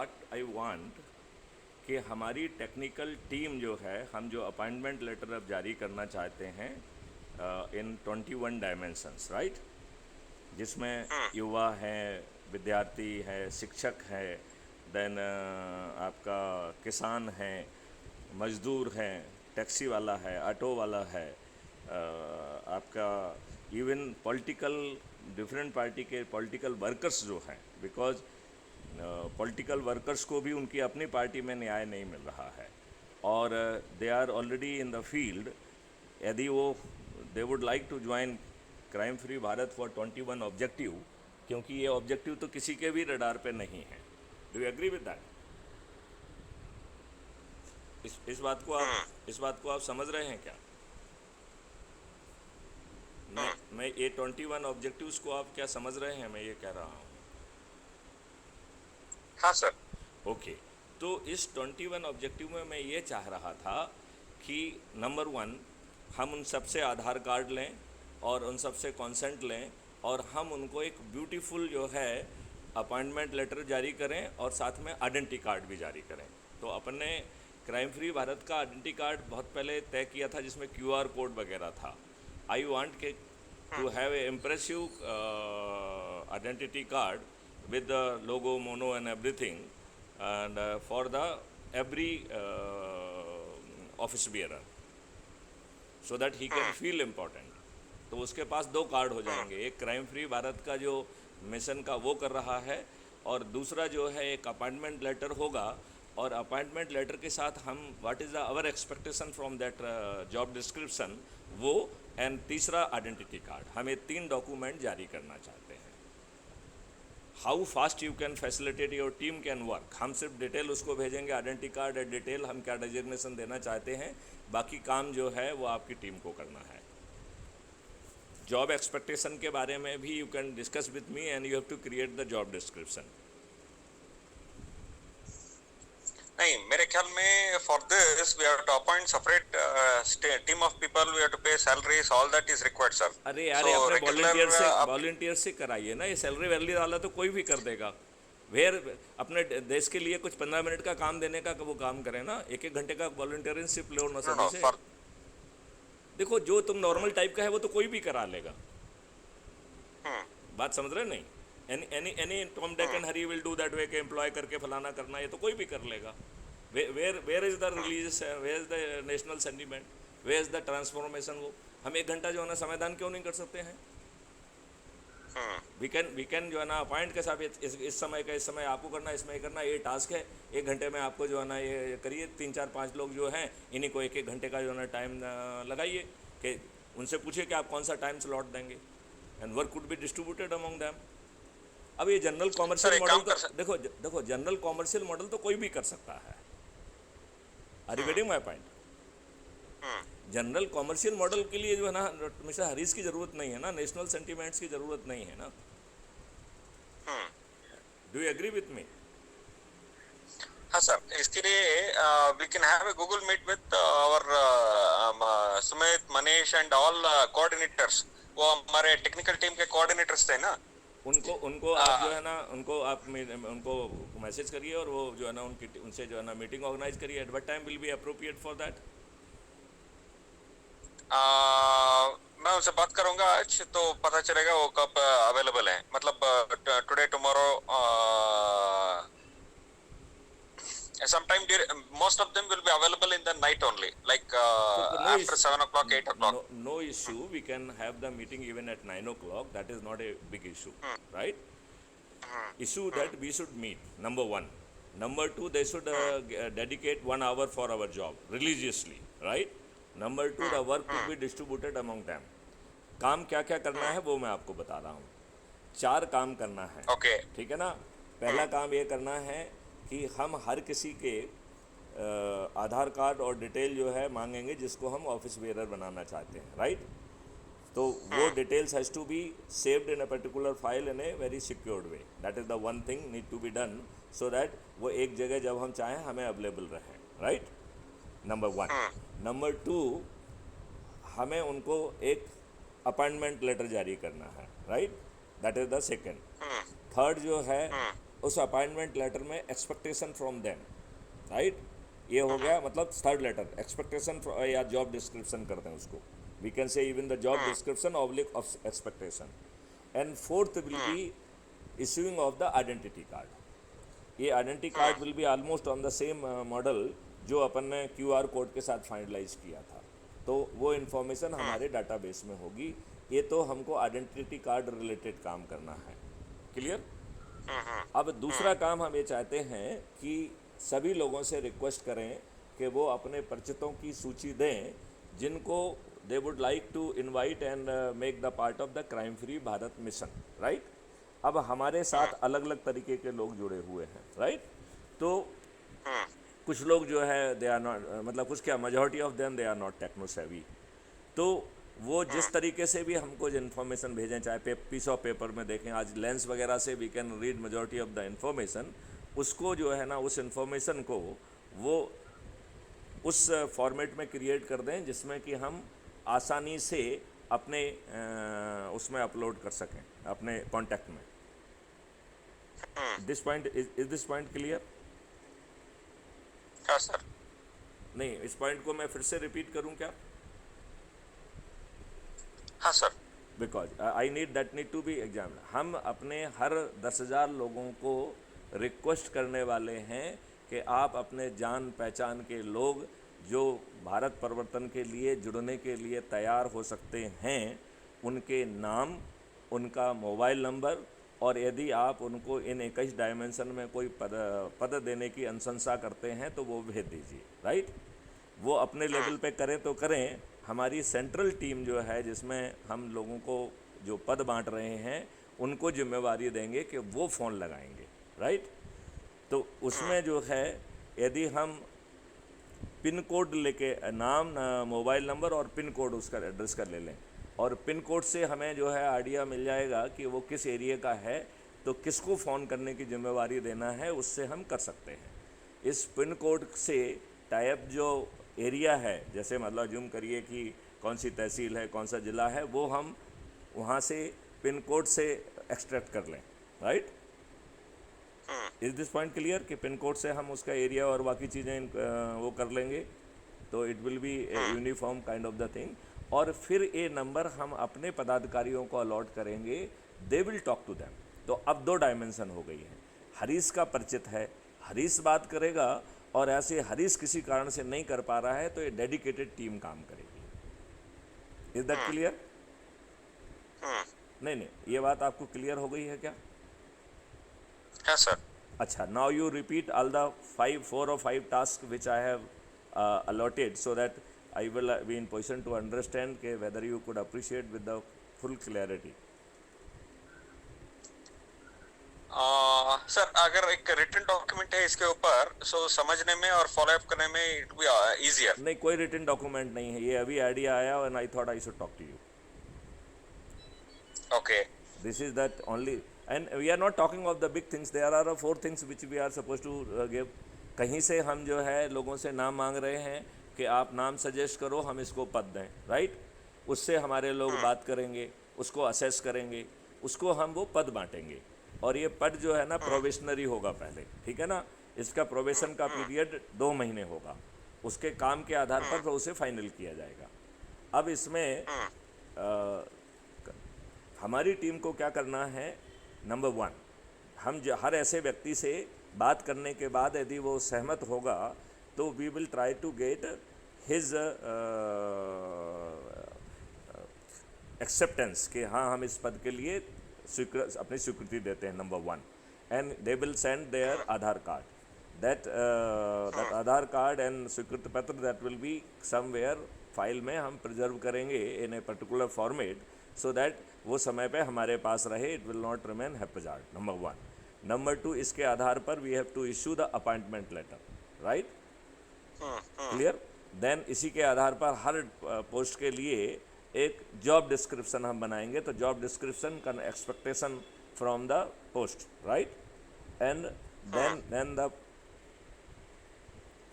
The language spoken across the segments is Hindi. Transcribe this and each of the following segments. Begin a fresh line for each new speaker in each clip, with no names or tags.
व्हाट आई वांट कि हमारी टेक्निकल टीम जो है, हम जो अपॉइंटमेंट लेटर अब जारी करना चाहते हैं इन 21 डायमेंशंस, राइट, जिसमें युवा हैं, विद्यार्थी है, शिक्षक है, देन आपका किसान है, मजदूर हैं, टैक्सी वाला है, ऑटो वाला है, आपका इवन पॉलिटिकल, डिफरेंट पार्टी के पॉलिटिकल वर्कर्स जो हैं, बिकॉज पॉलिटिकल वर्कर्स को भी उनकी अपनी पार्टी में न्याय नहीं मिल रहा है और they are already in the field. यदि वो they would like to join crime free Bharat for 21 objective, क्योंकि ये ऑब्जेक्टिव तो किसी के भी रडार पे नहीं है। Do you agree with that? इस बात को आप समझ रहे हैं क्या? मैं ये 21 ऑब्जेक्टिव्स को आप क्या समझ रहे हैं, मैं ये कह रहा हूँ?
हाँ सर।
ओके, तो इस 21 ऑब्जेक्टिव में मैं ये चाह रहा था कि नंबर 1, हम उन सबसे आधार कार्ड लें और उन सबसे कॉन्सेंट लें और हम उनको एक ब्यूटीफुल जो है अपॉइंटमेंट लेटर जारी करें और साथ में आइडेंटिटी कार्ड भी जारी करें। तो अपन ने क्राइम फ्री भारत का आइडेंटिटी कार्ड बहुत पहले तय किया था, जिसमें QR कोड वगैरह था। आई वांट के to have a impressive identity card with the logo, mono and everything, and for the every office bearer, so that he can feel important. तो उसके पास 2 कार्ड हो जाएंगे, एक क्राइम फ्री भारत का जो मिशन का वो कर रहा है और दूसरा जो है एक अपॉइंटमेंट लेटर होगा, और अपॉइंटमेंट लेटर के साथ हम what is the our expectation from that job description, वो, एंड तीसरा आइडेंटिटी कार्ड। हम ये 3 डॉक्यूमेंट जारी करना चाहते हैं। How fast you can facilitate your team can work. हम सिर्फ डिटेल उसको भेजेंगे, आइडेंटिटी कार्ड एंड डिटेल हम क्या डेजिग्नेशन देना चाहते हैं, बाकी काम जो है वो आपकी टीम को करना है। जॉब एक्सपेक्टेशन के बारे में भी you can discuss with me and you have to create the job description.
नहीं, मेरे ख्याल में for this we have to appoint separate team of people, we have to pay salaries, all that is required sir.
अरे यार,
सो
अपने
रेगुलर
वॉलंटियर से कराइए ना, ये सैलरी वैलरी वाला तो कोई भी कर देगा। वेयर अपने देश के लिए कुछ 15 मिनट का काम देने का वो काम करें ना, 1-1 घंटे का वॉलंटियरशिप लो ना सभी से।
फॉर
देखो, जो तुम नॉर्मल टाइप का है वो तो कोई भी करा लेगा। बात समझ रहे नहीं? Any Tom Dick and Harry will do that way के एम्प्लॉय करके फलाना करना, ये तो कोई भी कर लेगा। Where is the religious, where is the national sentiment, where is the transformation? वो हम 1 घंटा जो है ना समाधान क्यों नहीं कर सकते हैं? वी कैन जो है ना अपॉइंट के साथ इस समय का इस समय आपको करना, इसमें करना, ये टास्क है, 1 घंटे में आपको जो है ना ये करिए। 3-4-5 लोग जो हैं, इन्हीं को 1-1 घंटे का जो है ना टाइम लगाइए, कि उनसे पूछिए कि आप कौन सा टाइम स्लॉट देंगे, and work could be distributed among them. अब ये जनरल कॉमर्शियल मॉडल तो देखो जनरल कॉमर्शियल मॉडल तो कोई भी कर सकता है। Are you getting my point? General commercial model के लिए जो है ना मिस्टर हरीश की ज़रूरत नहीं है ना, नेशनल सेंटिमेंट्स की ज़रूरत नहीं है ना। Do you agree with me?
हाँ सर, इसके लिए we can have a Google meet with our Sumit, Manish and all coordinators. वो हमारे टेक्निकल टीम के कोऑर्डिनेटर्स थे ना।
उनको आप जो है ना उनको मैसेज करिए और वो जो है ना उनसे जो है ना मीटिंग ऑर्गेनाइज करिए। At what time will be appropriate for that?
मैं उनसे बात करूंगा आज, तो पता चलेगा वो कब अवेलेबल है। मतलब today tomorrow, sometime most of them will be available in the night only, like
So
after 7 o'clock, 8 o'clock.
No issue. We can have the meeting even at 9 o'clock. That is not a big issue, right? Issue that we should meet. Number 1. Number 2, they should dedicate 1 hour for our job religiously, right? Number 2, the work could be distributed among them. काम क्या क्या करना है वो मैं आपको बता रहा हूँ। 4 काम करना है।
Okay.
ठीक है ना? पहला काम ये करना है कि हम हर किसी के आधार कार्ड और डिटेल जो है मांगेंगे, जिसको हम ऑफिस वेयर बनाना चाहते हैं, राइट? तो वो details has to be saved in a particular file in a very secured way. That is the one thing need to be done, so that वो एक जगह जब हम चाहें हमें अवेलेबल रहे, राइट? नंबर 1। नंबर 2, हमें उनको एक अपॉइंटमेंट लेटर जारी करना है, right? That is the second. Third जो है, उस अपॉइंटमेंट लेटर में एक्सपेक्टेशन फ्रॉम देम, राइट। ये हो गया मतलब थर्ड लेटर, एक्सपेक्टेशन या जॉब डिस्क्रिप्शन करते हैं उसको, we can say even the job description oblique of expectation. And fourth will be issuing of the identity card. ये identity card will be almost on the same model जो अपन ने QR कोड के साथ फाइनलाइज किया था, तो वो इन्फॉर्मेशन हमारे डाटाबेस में होगी। ये तो हमको आइडेंटिटी कार्ड रिलेटेड काम करना है, क्लियर। अब दूसरा काम हम ये चाहते हैं कि सभी लोगों से रिक्वेस्ट करें कि वो अपने परिचितों की सूची दें जिनको they would like to invite and make the part of the crime free Bharat mission, right. अब हमारे साथ अलग अलग तरीके के लोग जुड़े हुए हैं, राइट। तो कुछ लोग जो है दे आर नॉट, मतलब कुछ क्या, majority of them they are not techno savvy. तो वो जिस तरीके से भी हमको इन्फॉर्मेशन भेजें, चाहे पीस ऑफ पेपर में देखें, आज लेंस वगैरह से we can read majority of the information, उसको जो है ना उस इन्फॉर्मेशन को वो उस फॉर्मेट में क्रिएट कर दें जिसमें कि हम आसानी से अपने उसमें अपलोड कर सकें अपने कॉन्टैक्ट में। This point is this point clear?
हाँ सर।
नहीं, इस पॉइंट को मैं फिर से रिपीट करूं क्या?
हाँ sir.
Because I need that need to be exam. हम अपने हर 10,000 लोगों को रिक्वेस्ट करने वाले हैं कि आप अपने जान पहचान के लोग जो भारत परिवर्तन के लिए जुड़ने के लिए तैयार हो सकते हैं, उनके नाम, उनका मोबाइल नंबर, और यदि आप उनको इन 21 डायमेंशन में कोई पद देने की अनुशंसा करते हैं तो वो भेज दीजिए, राइट। वो अपने लेवल पे करें तो करें, हमारी सेंट्रल टीम जो है जिसमें हम लोगों को जो पद बांट रहे हैं उनको जिम्मेवारी देंगे कि वो फ़ोन लगाएंगे, राइट। तो उसमें जो है यदि हम पिन कोड लेके नाम, मोबाइल नंबर और पिन कोड उसका एड्रेस का ले लें, और पिन कोड से हमें जो है आइडिया मिल जाएगा कि वो किस एरिया का है, तो किसको फ़ोन करने की जिम्मेवारी देना है उससे हम कर सकते हैं। इस पिन कोड से टाइप जो एरिया है, जैसे मतलब जूम करिए कि कौन सी तहसील है, कौन सा ज़िला है, वो हम वहाँ से पिन कोड से एक्सट्रैक्ट कर लें, right. Is this point clear कि पिन कोड से हम उसका एरिया और बाकी चीज़ें वो कर लेंगे, तो it will be uniform kind of the thing. और फिर ये नंबर हम अपने पदाधिकारियों को अलॉट करेंगे, they will talk to them. तो अब 2 डायमेंशन हो गई है। हरीश का परिचित है, हरीश बात करेगा, और ऐसे हरीश किसी कारण से नहीं कर पा रहा है तो ये डेडिकेटेड टीम काम करेगी। Is that clear? नहीं, ये बात आपको क्लियर हो गई है क्या?
हाँ सर।
अच्छा, now you repeat all the 4 or 5 tasks which I have allotted, so that I will be in position to understand कि whether you could appreciate with the full clarity.
Sir अगर एक रिटन डॉक्यूमेंट है इसके ऊपर, सो समझने में और फॉलो अप करने में इट बी इजियर।
नहीं, कोई रिटन डॉक्यूमेंट नहीं है, ये अभी आइडिया आया and I thought I should talk to you.
Okay.
This is that only, and we are not talking of the big things. There are 4 things which we are supposed to give. कहीं से हम जो है लोगों से नाम मांग रहे हैं कि आप नाम सजेस्ट करो, हम इसको पद दें, राइट। उससे हमारे लोग बात करेंगे, उसको असेस करेंगे, उसको हम वो पद बांटेंगे, और ये पद जो है ना प्रोबेशनरी होगा पहले, ठीक है ना। इसका प्रोबेशन का पीरियड 2 महीने होगा, उसके काम के आधार पर तो उसे फाइनल किया जाएगा। अब इसमें हमारी टीम को क्या करना है? नंबर 1, हम हर ऐसे व्यक्ति से बात करने के बाद यदि वो सहमत होगा तो we will try to get his acceptance कि हाँ हम इस पद के लिए अपनी स्वीकृति देते हैं, number 1। And they will send their Aadhaar card, that Aadhaar card and स्वीकृति पत्र that will be somewhere file में हम प्रिजर्व करेंगे in a particular format, so that वो समय पे हमारे पास रहे, it will not remain haphazard, number 1। Number 2, इसके आधार पर we have to issue the appointment letter, right, clear. Then इसी के आधार पर हर पोस्ट के लिए एक जॉब डिस्क्रिप्शन हम बनाएंगे, तो जॉब डिस्क्रिप्शन का expectation from the post, right. And then the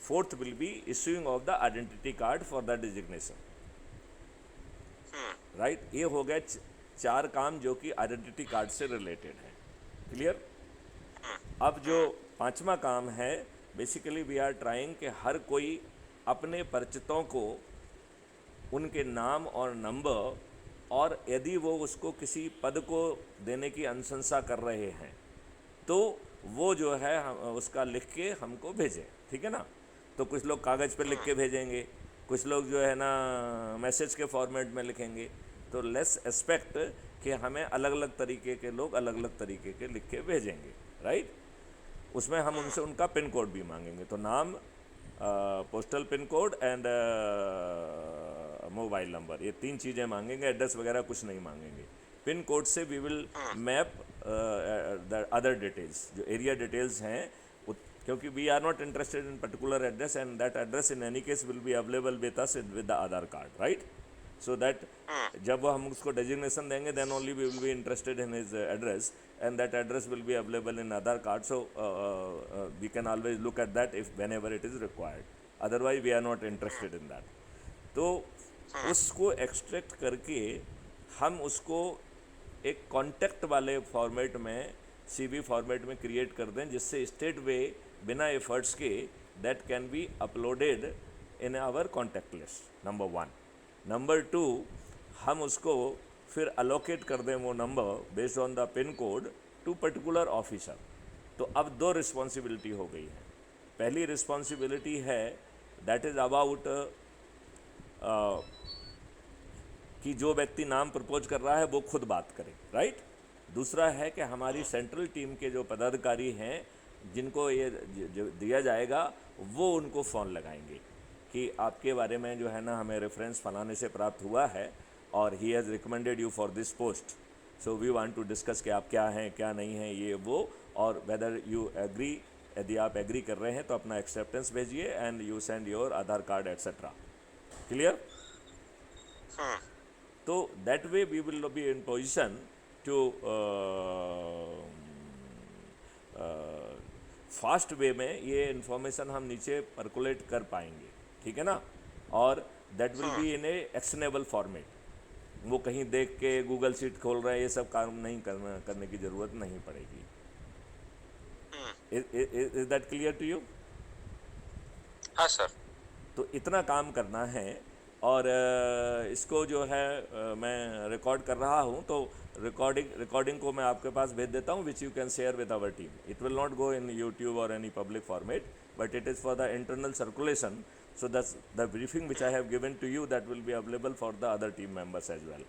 4th will be issuing of the identity card for the designation, right. ये हो गए 4 काम जो कि आइडेंटिटी कार्ड से रिलेटेड है, क्लियर। अब जो पांचवा काम है, बेसिकली वी आर ट्राइंग कि हर कोई अपने परिचितों को उनके नाम और नंबर, और यदि वो उसको किसी पद को देने की अनुशंसा कर रहे हैं तो वो जो है उसका लिख के हमको भेजें, ठीक है ना। तो कुछ लोग कागज़ पे लिख के भेजेंगे, कुछ लोग जो है ना मैसेज के फॉर्मेट में लिखेंगे। तो लेट्स एक्सपेक्ट कि हमें अलग अलग तरीके के लोग अलग अलग तरीके के लिख के भेजेंगे, राइट। उसमें हम उनसे उनका पिन कोड भी मांगेंगे। तो नाम, postal pin code and mobile number, ये तीन चीज़ें मांगेंगे। एड्रेस वगैरह कुछ नहीं मांगेंगे। पिन कोड से we will map the other details, जो एरिया डिटेल्स हैं, क्योंकि we are not interested in particular address and that address in any case will be available with us with the Aadhaar card, right. So that जब वो हम उसको डेजिग्नेशन देंगे then only we will be interested in his address and that address will be available in Aadhaar card. So we can always look at that if whenever it is required, otherwise we are not interested in that. तो उसको एक्सट्रैक्ट करके हम उसको एक कॉन्टेक्ट वाले फॉर्मेट में, सीवी फॉर्मेट में क्रिएट कर दें, जिससे स्टेट वे बिना एफर्ट्स के that can be uploaded in our contact list, number 1। Number 2, हम उसको फिर अलोकेट कर दें वो number based on the pin code to particular officer. तो अब 2 रिस्पॉन्सिबिलिटी हो गई है। पहली रिस्पॉन्सिबिलिटी है दैट इज़ अबाउट कि जो व्यक्ति नाम प्रपोज कर रहा है वो खुद बात करे, राइट। दूसरा है कि हमारी सेंट्रल टीम के जो पदाधिकारी हैं जिनको ये जो दिया जाएगा वो उनको फ़ोन लगाएंगे कि आपके बारे में जो है ना हमें रेफरेंस फलाने से प्राप्त हुआ है और he has recommended you for this post, so we want to discuss कि आप क्या हैं क्या नहीं हैं ये वो, और वेदर यू एग्री। यदि आप एग्री कर रहे हैं तो अपना एक्सेप्टेंस भेजिए and you send your Aadhaar card etcetera. Clear? तो that way we will be in position to fast way में ये इन्फॉर्मेशन हम नीचे परकुलेट कर पाएंगे, ठीक है ना। और that will be in A actionable format. वो कहीं देख के गूगल शीट खोल रहे हैं, ये सब काम नहीं करने की ज़रूरत नहीं पड़ेगी। Is that clear to you?
हाँ सर।
तो इतना काम करना है और इसको जो है मैं रिकॉर्ड कर रहा हूँ, तो रिकॉर्डिंग को मैं आपके पास भेज देता हूँ, which you can share with our team. It will not go in YouTube और any public format, but it is for the internal circulation, so that's the briefing which I have given to you that will be available for the other team members as well,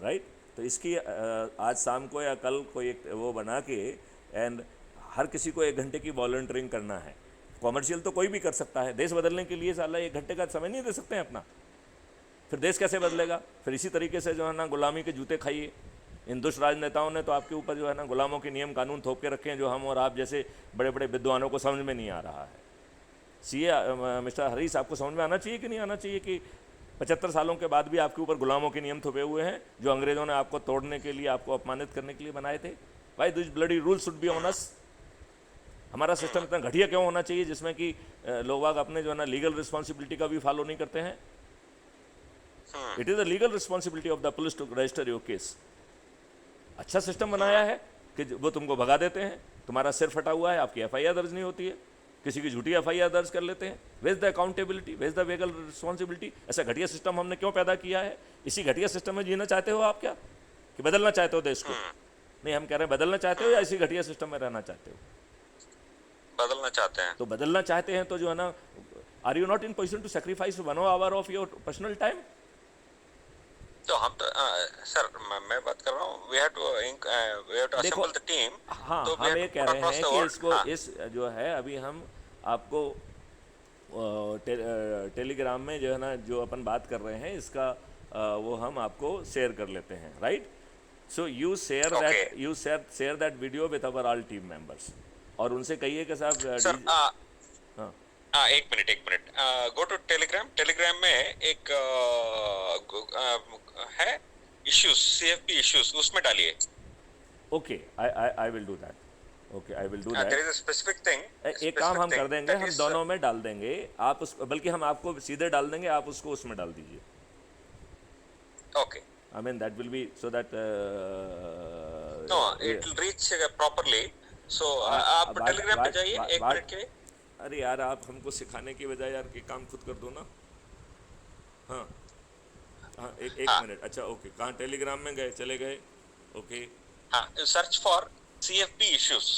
right? तो इसकी आज शाम को या कल को एक वो बना के एंड हर किसी को 1 घंटे की वॉलंटियरिंग करना है। कॉमर्शियल तो कोई भी कर सकता है, देश बदलने के लिए साला 1 घंटे का समय नहीं दे सकते हैं अपना, फिर देश कैसे बदलेगा? फिर इसी तरीके से जो है ना गुलामी के जूते खाइए। इन दुष्ट राजनेताओं ने तो आपके ऊपर जो है ना गुलामों के नियम कानून थोप के रखे हैं जो हम और आप जैसे बड़े बड़े विद्वानों को समझ में नहीं आ रहा है। मिस्टर हरीश, आपको समझ में आना चाहिए कि नहीं आना चाहिए कि 75 सालों के बाद भी आपके ऊपर गुलामों के नियम थोपे हुए हैं जो अंग्रेज़ों ने आपको तोड़ने के लिए, आपको अपमानित करने के लिए बनाए थे। Why this bloody rule should be on us. हमारा सिस्टम इतना घटिया क्यों होना चाहिए जिसमें कि लोग बाग अपने जो है ना लीगल रिस्पॉन्सिबिलिटी का भी फॉलो नहीं करते हैं? It is the legal responsibility of the police to register your case. अच्छा सिस्टम बनाया है कि वो तुमको भगा देते हैं, तुम्हारा सिर फटा हुआ है, आपकी FIR दर्ज नहीं होती है, किसी की झूठी FIR दर्ज कर लेते हैं। Where's the accountability, where's the legal responsibility? ऐसा घटिया सिस्टम हमने क्यों पैदा किया है? इसी घटिया सिस्टम में जीना चाहते हो आप क्या, कि बदलना चाहते हो देश को? नहीं, हम कह रहे हैं बदलना चाहते हो या इसी घटिया सिस्टम में रहना चाहते हो?
बदलना चाहते हैं।
तो बदलना चाहते हैं तो जो है ना, are you not in position to sacrifice 1 hour of your personal time?
तो हम तो सर मैं बात कर रहा हूँ, we have to assemble the team।
हाँ,
तो
हम ये कह रहे हैं कि इसको इस जो है अभी हम आपको टेलीग्राम में जो है ना जो अपन बात कर रहे हैं इसका वो हम आपको शेयर कर लेते हैं, right. So you share that, you share that video with our all team members और उनसे कहिए कि साहब
हाँ एक मिनट गो टू टेलीग्राम में एक है इश्यूज, CFP इश्यूज, उसमें डालिए।
Okay, I will do that. Okay, I will do that.
There is a specific thing,
एक काम हम कर देंगे, हम दोनों में डाल देंगे। आप उस, बल्कि हम आपको सीधे डाल देंगे, आप उसको उसमें डाल दीजिए।
Okay,
I mean that will be so that
no,
ये
it will reach properly. So
बात
आप
बात
टेलीग्राम पे
बात
जाइए
बात,
1 मिनट
बात
के लिए.
अरे यार, आप हमको सिखाने की बजाय यार ये काम खुद कर दो ना। हाँ हाँ, एक
हाँ
मिनट, अच्छा ओके, कहाँ टेलीग्राम में गए, चले गए, ओके।
हाँ, search for CFP issues.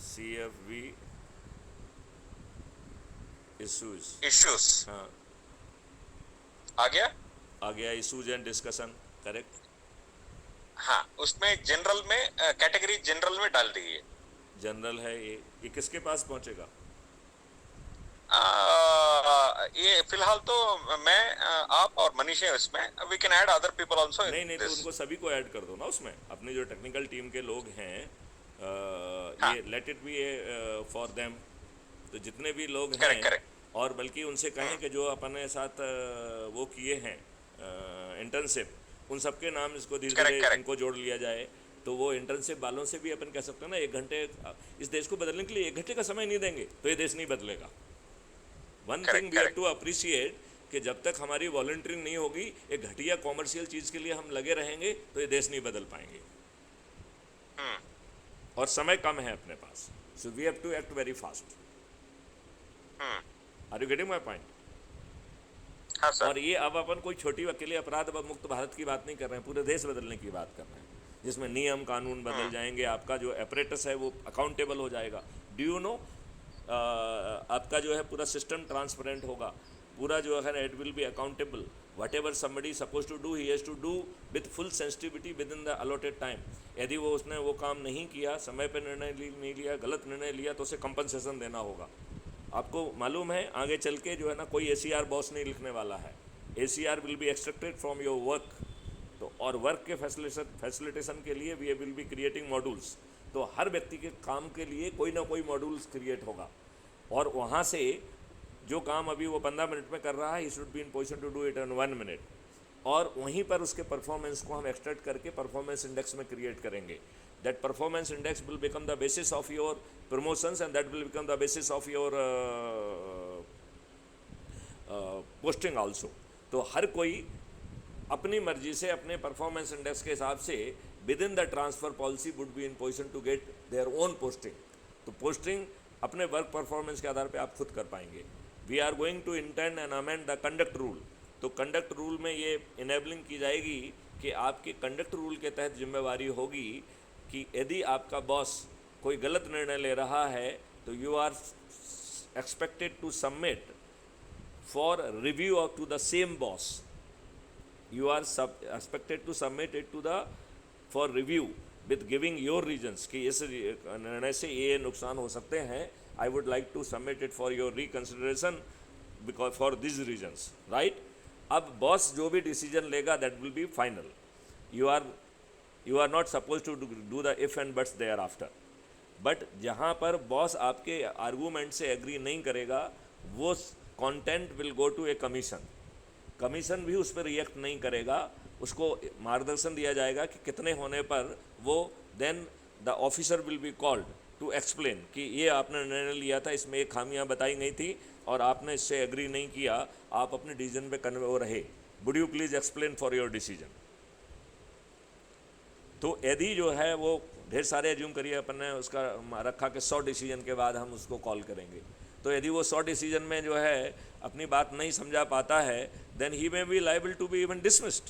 CFV issues.
Issues
हाँ,
आ गया.
आ गया, इशूज एंड डिस्कशन, करेक्ट।
हाँ, उसमें जनरल में कैटेगरी जनरल में डाल दीजिए.
जनरल है ये किसके पास पहुंचेगा?
ये फिलहाल तो मैं, आप और मनीष है उसमें. We can add other people also in
नहीं नहीं, तो
दिस.
उनको सभी को ऐड कर दो ना उसमें, अपनी जो टेक्निकल टीम के लोग हैं,
हाँ,
ये let it be for them. तो जितने भी लोग हैं,
करेक्ट करेक्ट.
और बल्कि उनसे कहें कि जो अपने साथ वो किए हैं इंटर्नशिप, उन सबके नाम इसको धीरे धीरे
करेक्ट करेक्ट.
इनको जोड़ लिया जाए। तो वो इंटर्नशिप वालों से भी अपन कह सकते हैं ना, 1 घंटे इस देश को बदलने के लिए 1 घंटे का समय नहीं देंगे तो ये देश नहीं बदलेगा। One thing
correct
we have
correct.
To appreciate कि जब तक हमारी वॉलंटियरिंग नहीं होगी, एक घटिया कॉमर्शियल चीज़ के लिए हम लगे रहेंगे तो ये देश नहीं बदल पाएंगे। और समय कम है अपने पास, so we have to act very fast. Are you getting my point?
हाँ सर.
और ये अब अपन कोई छोटी अकेले अपराध मुक्त भारत की बात नहीं कर रहे हैं, पूरे देश बदलने की बात कर रहे हैं, जिसमें नियम कानून बदल जाएंगे, आपका जो अपरेटस है वो अकाउंटेबल हो जाएगा। डू यू नो, आपका जो है पूरा सिस्टम ट्रांसपेरेंट होगा, पूरा जो है it will be accountable. Whatever somebody suppose to do, he has to do with full sensitivity within the allotted time. यदि वो उसने वो काम नहीं किया, समय पर निर्णय नहीं लिया, गलत निर्णय लिया, तो उसे कंपनसेशन देना होगा। आपको मालूम है आगे चल के जो है ना, कोई ACR बॉस नहीं लिखने वाला है। ACR will be extracted from your work. तो और वर्क के फैसिलिटेशन के लिए we will be creating modules. तो हर व्यक्ति के काम के लिए कोई ना कोई मॉड्यूल्स क्रिएट होगा, और वहाँ से जो काम अभी वो 15 मिनट में कर रहा है, he should be in position to do it in 1 minute. और वहीं पर उसके परफॉर्मेंस को हम एक्सट्रैक्ट करके परफॉर्मेंस इंडेक्स में क्रिएट करेंगे। That performance index will become the basis of your promotions, and that will become the basis of your posting also. तो हर कोई अपनी मर्जी से अपने परफॉर्मेंस इंडेक्स के हिसाब से within the transfer policy would be in position to get their own posting. तो पोस्टिंग अपने वर्क परफॉर्मेंस के आधार पे आप खुद कर पाएंगे। We are going to intend and amend the conduct rule. तो कंडक्ट रूल में ये इनेबलिंग की जाएगी कि आपके कंडक्ट रूल के तहत जिम्मेवारी होगी कि यदि आपका बॉस कोई गलत निर्णय ले रहा है तो you are expected to submit for review of to the same boss. You are expected to submit it to the for review with giving your reasons कि इस निर्णय से ये नुकसान हो सकते हैं, I would like to submit it for your reconsideration because for these reasons, right? अब बॉस जो भी डिसीजन लेगा that will be final. You are not supposed to do the if and buts thereafter. But जहाँ पर बॉस आपके आर्गूमेंट से एग्री नहीं करेगा, वो content will go to a commission. Commission भी उस पर रिएक्ट नहीं करेगा, उसको मार्गदर्शन दिया जाएगा कि कितने होने पर वो then the officer will be called to explain कि ये आपने निर्णय लिया था, इसमें ये खामियां बताई गई थी और आपने इससे एग्री नहीं किया, आप अपने डिसीजन पे कन्वे हो रहे, would you please explain for your decision. तो यदि जो है वो ढेर सारे एज्यूम करिए अपन ने उसका रखा कि 100 डिसीजन के बाद हम उसको कॉल करेंगे, तो यदि वो 100 डिसीजन में जो है अपनी बात नहीं समझा पाता है, then he may be liable to be even dismissed.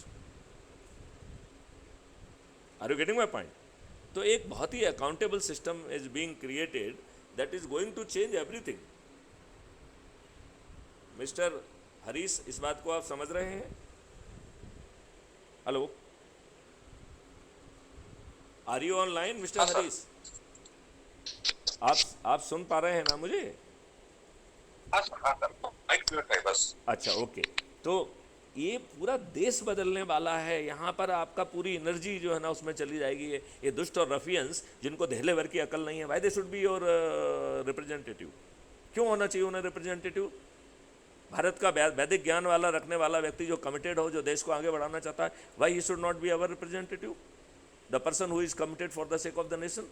Are you getting my point? तो एक बहुत ही accountable system is being created that is going to change everything. Mister Harish, इस बात को आप समझ रहे हैं? Hello, are you online mister Harish? आप सुन पा रहे हैं ना मुझे?
बस।
अच्छा ओके। तो ये पूरा देश बदलने वाला है, यहाँ पर आपका पूरी एनर्जी जो है ना उसमें चली जाएगी। ये दुष्ट और रफियंस जिनको दहले भर की अकल नहीं है, why they should be your representative? क्यों होना चाहिए उन्हें रिप्रेजेंटेटिव? भारत का वैदिक ज्ञान वाला रखने वाला व्यक्ति जो कमिटेड हो, जो देश को आगे बढ़ाना चाहता है, why he should not be our representative? The person who is committed for the sake of the nation.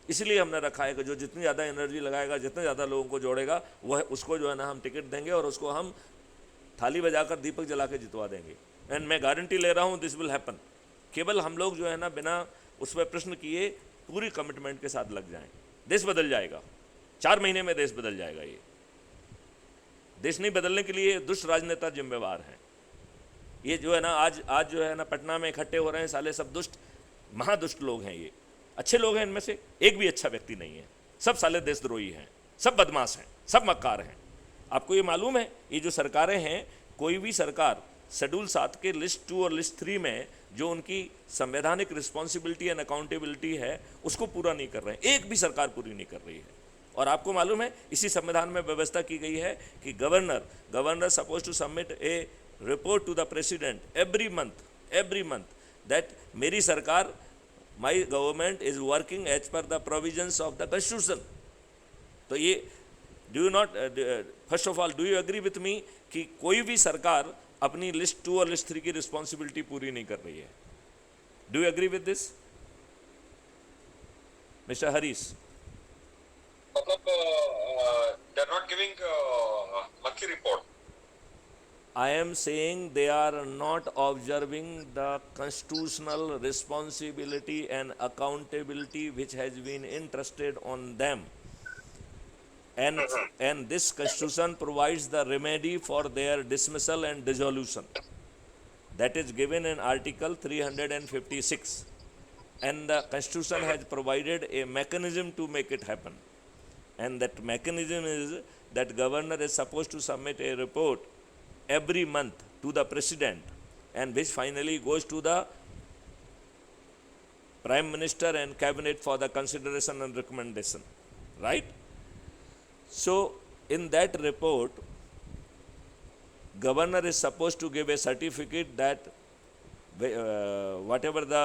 इसलिए हमने रखा है कि जो जितनी ज़्यादा एनर्जी लगाएगा, जितने ज़्यादा लोगों को जोड़ेगा, वह उसको जो है ना हम टिकट देंगे और उसको हम थाली बजाकर दीपक जला के जितवा देंगे। एंड मैं गारंटी ले रहा हूँ दिस विल हैपन। केवल हम लोग जो है ना बिना उस पर प्रश्न किए पूरी कमिटमेंट के साथ लग जाएं, देश बदल जाएगा। 4 महीने में देश बदल जाएगा। ये देश नहीं बदलने के लिए दुष्ट राजनेता जिम्मेवार हैं। ये जो है ना आज जो है ना पटना में इकट्ठे हो रहे हैं, साले सब दुष्ट महादुष्ट लोग हैं। ये अच्छे लोग हैं, इनमें से एक भी अच्छा व्यक्ति नहीं है। सब साले देशद्रोही हैं, सब बदमाश हैं, सब मक्कार हैं। आपको ये मालूम है, ये जो सरकारें हैं, कोई भी सरकार शेड्यूल 7 के लिस्ट 2 और लिस्ट 3 में जो उनकी संवैधानिक रिस्पॉन्सिबिलिटी एंड अकाउंटेबिलिटी है उसको पूरा नहीं कर रहे हैं। एक भी सरकार पूरी नहीं कर रही है। और आपको मालूम है, इसी संविधान में व्यवस्था की गई है कि governor suppose to submit a report to the president every month that मेरी सरकार, my government is working as per the provisions of the constitution. तो ये do you not, first of all do you agree with me कि कोई भी सरकार अपनी लिस्ट 2 और लिस्ट 3 की रिस्पॉन्सिबिलिटी पूरी नहीं कर रही है? Do you agree with this mister Harish?
मतलब they are not giving monthly report.
I am saying they are not observing the constitutional responsibility and accountability which has been entrusted on them. And this constitution provides the remedy for their dismissal and dissolution. That is given in Article 356. And the constitution has provided a mechanism to make it happen. And that mechanism is that governor is supposed to submit a report every month to the president, and which finally goes to the prime minister and cabinet for the consideration and recommendation, right? So in that report, governor is supposed to give a certificate that whatever the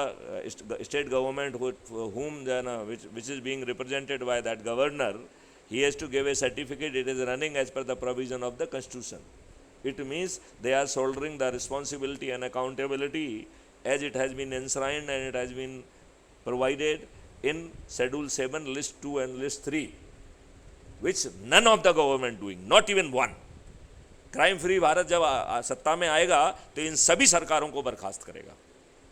state government which is being represented by that governor, he has to give a certificate it is running as per the provision of the constitution. It means they are shouldering the responsibility and accountability as it has been enshrined and it has been provided in Schedule 7, List 2 and List 3, which none of the government doing, not even one. Crime free Bharat जब सत्ता में आएगा तो इन सभी सरकारों को बर्खास्त करेगा।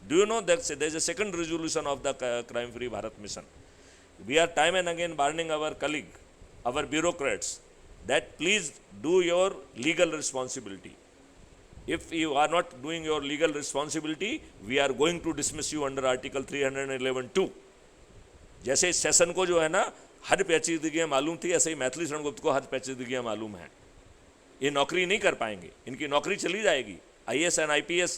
Do you know that there is a second resolution of the crime free Bharat mission? We are time and again warning our colleague, our bureaucrats, that please do your legal responsibility. If you are not doing your legal responsibility, we are going to dismiss you under Article 311(2). जैसे इस सेशन को जो है ना हद पेचीदगियाँ मालूम थी, ऐसे ही मैथिली शरण गुप्त को हद पेचीदगियाँ मालूम हैं। ये नौकरी नहीं कर पाएंगे, इनकी नौकरी चली जाएगी। IAS and IPS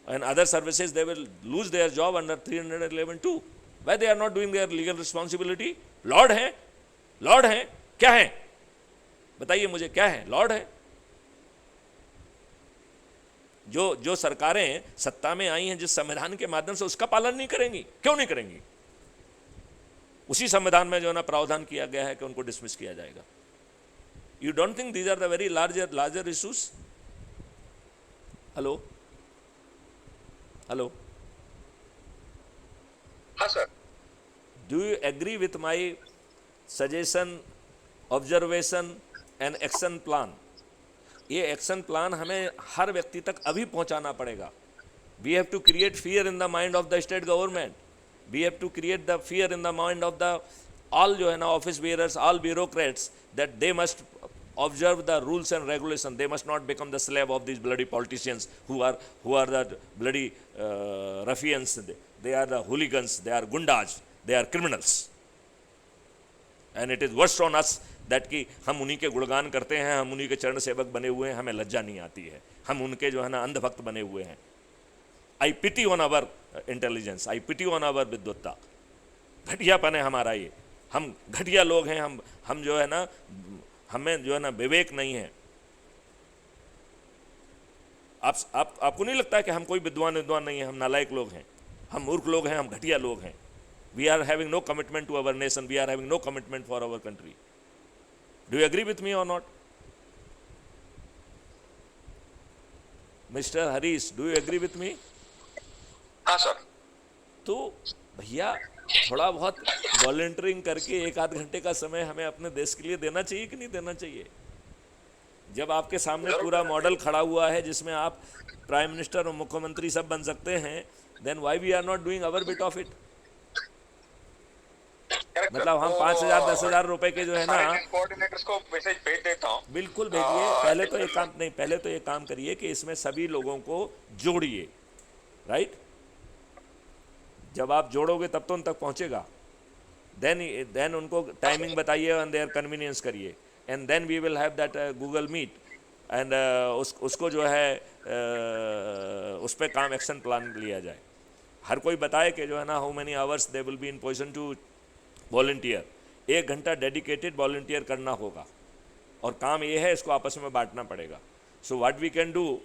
and other services, they will lose their job under 311(2). Why they are not doing their legal responsibility? Lord हैं, क्या हैं बताइए मुझे, क्या है? लॉर्ड है। जो सरकारें सत्ता में आई हैं जिस संविधान के माध्यम से, उसका पालन नहीं करेंगी। क्यों नहीं करेंगी? उसी संविधान में जो है ना प्रावधान किया गया है कि उनको डिसमिस किया जाएगा। You don't think these are the very larger issues? Hello
हाँ sir.
Do you agree with my suggestion, observation and action plan? ये एक्शन प्लान हमें हर व्यक्ति तक अभी पहुंचाना पड़ेगा। We have to create fear in the mind of the state government, we have to create the fear in the mind of the all जो है ना office bearers, all bureaucrats, that they must observe the rules and regulation. They must not become the slave of these bloody politicians who are the bloody ruffians. They are the hooligans, they are gundas, they are criminals. And it is worse on us that कि हम उन्हीं के गुणगान करते हैं, हम उन्हीं के चरण सेवक बने हुए हैं, हमें लज्जा नहीं आती है, हम उनके जो है ना अंधभक्त बने हुए हैं। I pity on our intelligence, I pity on our विद्वत्ता। घटियापन है हमारा ये, हम घटिया लोग हैं, हम जो है ना, हमें जो है ना विवेक नहीं है। आपको नहीं लगता कि हम कोई विद्वान नहीं है? हम नालायक लोग हैं, हम मूर्ख लोग हैं, हम घटिया लोग हैं। We are having no commitment to our nation, we are having no commitment for our country. Do you agree with me or not? Mr. Harish, do you agree with me?
हाँ सर।
तो भैया थोड़ा बहुत वॉलंटियरिंग करके 1-8 घंटे का समय हमें अपने देश के लिए देना चाहिए कि नहीं देना चाहिए? जब आपके सामने पूरा मॉडल खड़ा हुआ है जिसमें आप प्राइम मिनिस्टर और मुख्यमंत्री सब बन सकते हैं, then why we are not doing our bit of it?
Correct sir.
मतलब हम 5,000 10,000 रुपए के जो है ना,
सारे टीम कोऑर्डिनेटर्स को मैसेज भेज देता हूँ।
बिल्कुल भेजिए। पहले तो एक काम नहीं, पहले तो एक काम करिए कि इसमें सभी लोगों को जोड़िए, राइट? जब आप जोड़ोगे तब तो उन तक पहुंचेगा। देन उनको टाइमिंग बताइए और देयर कन्वीनियंस करिए, and then we will have that Google meet, and उसको जो है उस पर काम एक्शन प्लान लिया जाए। हर कोई बताए कि जो है ना how many hours they will be in position to volunteer. 1 घंटा डेडिकेटेड वॉलंटियर करना होगा, और काम ये है, इसको आपस में बांटना पड़ेगा। So what we can do,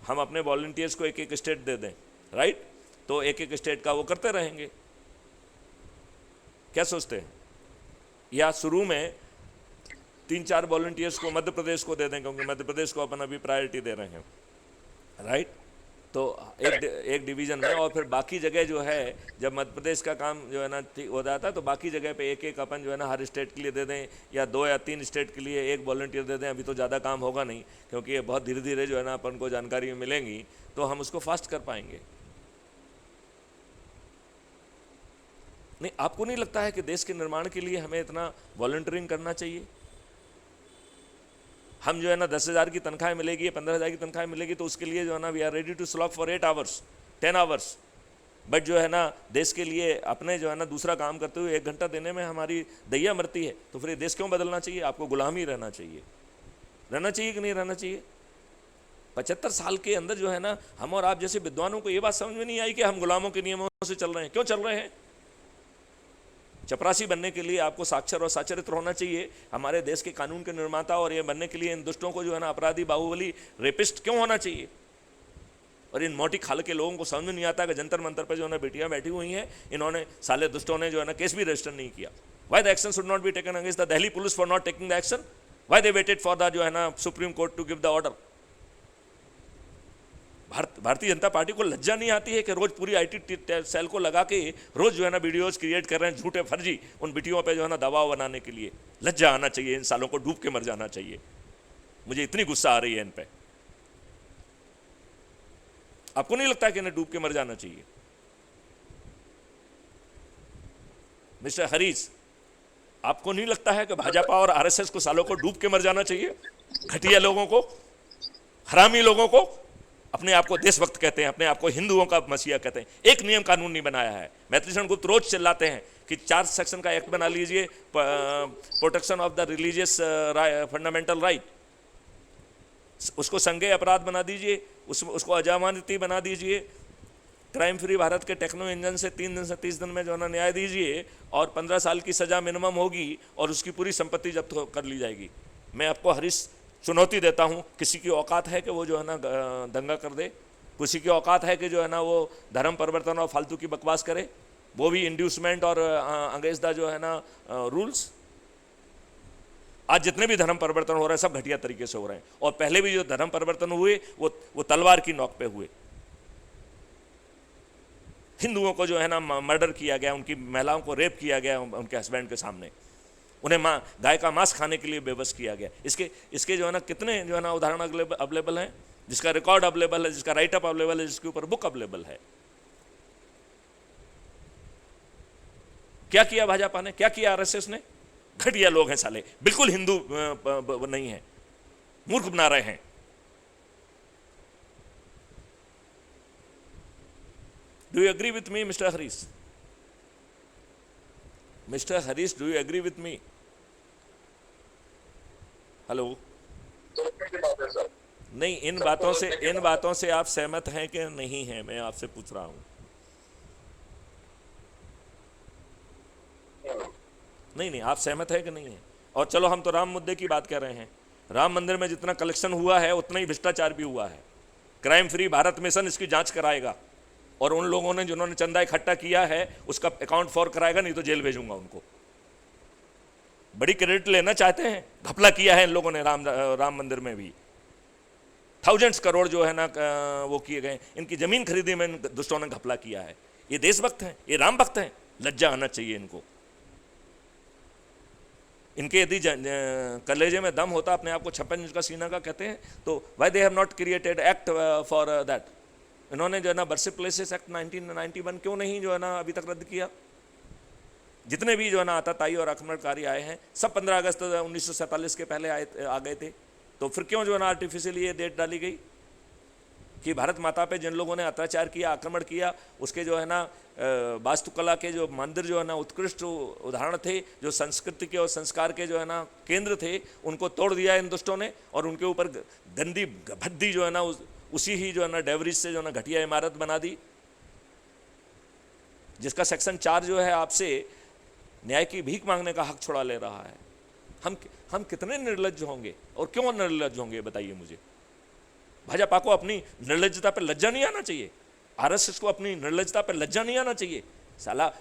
हम अपने वॉलंटियर्स को एक एक स्टेट दे दें, राइट? तो एक एक स्टेट का वो करते रहेंगे। क्या सोचते हैं? या शुरू में 3-4 वॉलंटियर्स को मध्य प्रदेश को दे दें, क्योंकि मध्य प्रदेश को अपन अभी प्रायोरिटी दे रहे हैं, राइट? तो एक डिवीज़न में, और फिर बाकी जगह जो है, जब मध्य प्रदेश का काम जो है ना ठीक हो जाता है, तो बाकी जगह पे एक एक अपन जो है ना हर स्टेट के लिए दे दें, या 2 या 3 स्टेट के लिए एक वॉलंटियर दे दें। अभी तो ज़्यादा काम होगा नहीं, क्योंकि ये बहुत धीरे धीरे जो है ना अपन को जानकारी मिलेंगी, तो हम उसको फास्ट कर पाएंगे। नहीं, आपको नहीं लगता है कि देश के निर्माण के लिए हमें इतना वॉलंटियरिंग करना चाहिए? हम जो है ना 10,000 की तनख्वाह मिलेगी, 15,000 की तनख्वाह मिलेगी, तो उसके लिए जो है ना we are ready to slog for 8 hours 10 hours, but जो है ना देश के लिए अपने जो है ना दूसरा काम करते हुए 1 घंटा देने में हमारी दैया मरती है। तो फिर ये देश क्यों बदलना चाहिए? आपको गुलाम ही रहना चाहिए। रहना चाहिए कि नहीं रहना चाहिए? 75 साल के अंदर जो है ना हम और आप जैसे विद्वानों को ये बात समझ में नहीं आई कि हम गुलामों के नियमों से चल रहे हैं। क्यों चल रहे हैं? चपरासी बनने के लिए आपको साक्षर और साचरित्र होना चाहिए। हमारे देश के कानून के निर्माता और ये बनने के लिए इन दुष्टों को जो है ना अपराधी, बाहुबली, रेपिस्ट क्यों होना चाहिए? और इन मोटी खाल के लोगों को समझ में नहीं आता कि जंतर मंतर पर जो है ना बेटियां बैठी हुई हैं, इन्होंने साले दुष्टों ने जो है ना केस भी रजिस्टर नहीं किया। Why the action should not be taken against the Delhi police for not taking the action? Why they waited for the जो है ना supreme court to give the order? Bharatiya Janata party को लज्जा नहीं आती है कि रोज पूरी आईटी सेल को लगा के रोज जो है ना वीडियोस क्रिएट कर रहे हैं झूठे फर्जी उन बिटियों पे जो है ना दबाव बनाने के लिए? लज्जा आना चाहिए, इन सालों को डूब के मर जाना चाहिए। मुझे इतनी गुस्सा आ रही है इन पे। आपको नहीं लगता कि इन्हें डूब के मर जाना चाहिए? मिस्टर हरीश, आपको नहीं लगता है कि भाजपा और आरएसएस को सालों को डूब के मर जाना चाहिए? घटिया लोगों को, हरामी लोगों को, अपने आप को देशभक्त कहते हैं, अपने आप को हिंदुओं का मसीहा कहते हैं, एक नियम कानून नहीं बनाया है। मैत्रीशरण गुप्त रोज चिल्लाते हैं कि 4 सेक्शन का एक्ट बना लीजिए, protection of the religious fundamental right, उसको संज्ञेय अपराध बना दीजिए, उसको अजमानती बना दीजिए, crime free Bharat K techno engine से 3 दिन से 30 दिन में जो है ना न्याय दीजिए, और 15 साल की सजा मिनिमम होगी, और उसकी पूरी संपत्ति जब्त कर ली जाएगी। मैं आपको हरीश चुनौती देता हूं, किसी की औकात है कि वो जो है ना दंगा कर दे? किसी की औकात है कि जो है ना वो धर्म परिवर्तन और फालतू की बकवास करे, वो भी इंड्यूसमेंट और अगेंस्ट द जो है ना रूल्स? आज जितने भी धर्म परिवर्तन हो रहे हैं सब घटिया तरीके से हो रहे हैं, और पहले भी जो धर्म परिवर्तन हुए वो तलवार की नोक पे हुए। हिंदुओं को जो है ना मर्डर किया गया, उनकी महिलाओं को रेप किया गया उनके हस्बैंड के सामने, उन्हें गाय का मांस खाने के लिए बेबस किया गया। इसके जो है ना कितने जो है ना उदाहरण अवेलेबल हैं, जिसका रिकॉर्ड अवेलेबल है, जिसका राइटअप अवेलेबल है, जिसके ऊपर बुक अवेलेबल है। क्या किया भाजपा ने, क्या किया आरएसएस ने? घटिया लोग हैं साले, बिल्कुल हिंदू नहीं है, मूर्ख बना रहे हैं। Do you agree with me mister Harish? Mister Harish, do you agree with me? Hello? नहीं, इन बातों से आप सहमत हैं कि नहीं हैं? मैं आपसे पूछ रहा हूं। नहीं, आप सहमत है कि नहीं है? और चलो, हम तो राम मुद्दे की बात कर रहे हैं। राम मंदिर में जितना कलेक्शन हुआ है उतना ही भ्रष्टाचार भी हुआ है। क्राइम फ्री भारत मिशन इसकी जांच कराएगा, और उन लोगों ने जिन्होंने चंदा इकट्ठा किया है उसका अकाउंट फॉर कराएगा, नहीं तो जेल भेजूंगा उनको। बड़ी क्रेडिट लेना चाहते हैं, घपला किया है इन लोगों ने राम मंदिर में भी। थाउजेंड्स करोड़ जो है ना वो किए गए, इनकी जमीन खरीदी में दुष्टों ने घपला किया है। ये देशभक्त हैं, ये राम भक्त हैं, लज्जा आना चाहिए इनको। इनके यदि कलेजे में दम होता, अपने आप को 56 इंच का सीना का कहते हैं, तो why they have not created act for that? इन्होंने जो है ना बर्सिप प्लेसेस एक्ट 1991 क्यों नहीं जो है ना अभी तक रद्द किया? जितने भी जो है ना आतताई और आक्रमणकारी आए हैं सब 15 अगस्त 1947 के पहले आ गए थे, तो फिर क्यों जो है ना आर्टिफिशियली ये डेट डाली गई कि भारत माता पे जिन लोगों ने अत्याचार किया, आक्रमण किया, उसके जो है ना वास्तुकला के जो मंदिर जो है ना उत्कृष्ट उदाहरण थे, जो संस्कृति के और संस्कार के जो है ना केंद्र थे, उनको तोड़ दिया इन दुष्टों ने और उनके ऊपर गंदी भद्दी जो है ना उसी ही जो है ना डेवरीज से जो है ना घटिया इमारत बना दी, जिसका सेक्शन 4 जो है आपसे न्याय की भीख मांगने का हक छुड़ा ले रहा है। हम कितने निर्लज्ज होंगे और क्यों निर्लज्ज होंगे बताइए मुझे। भाजपा को अपनी निर्लज्जता पर लज्जा नहीं आना चाहिए, आरएसएस को अपनी निर्लज्जता पर लज्जा नहीं आना चाहिए। साला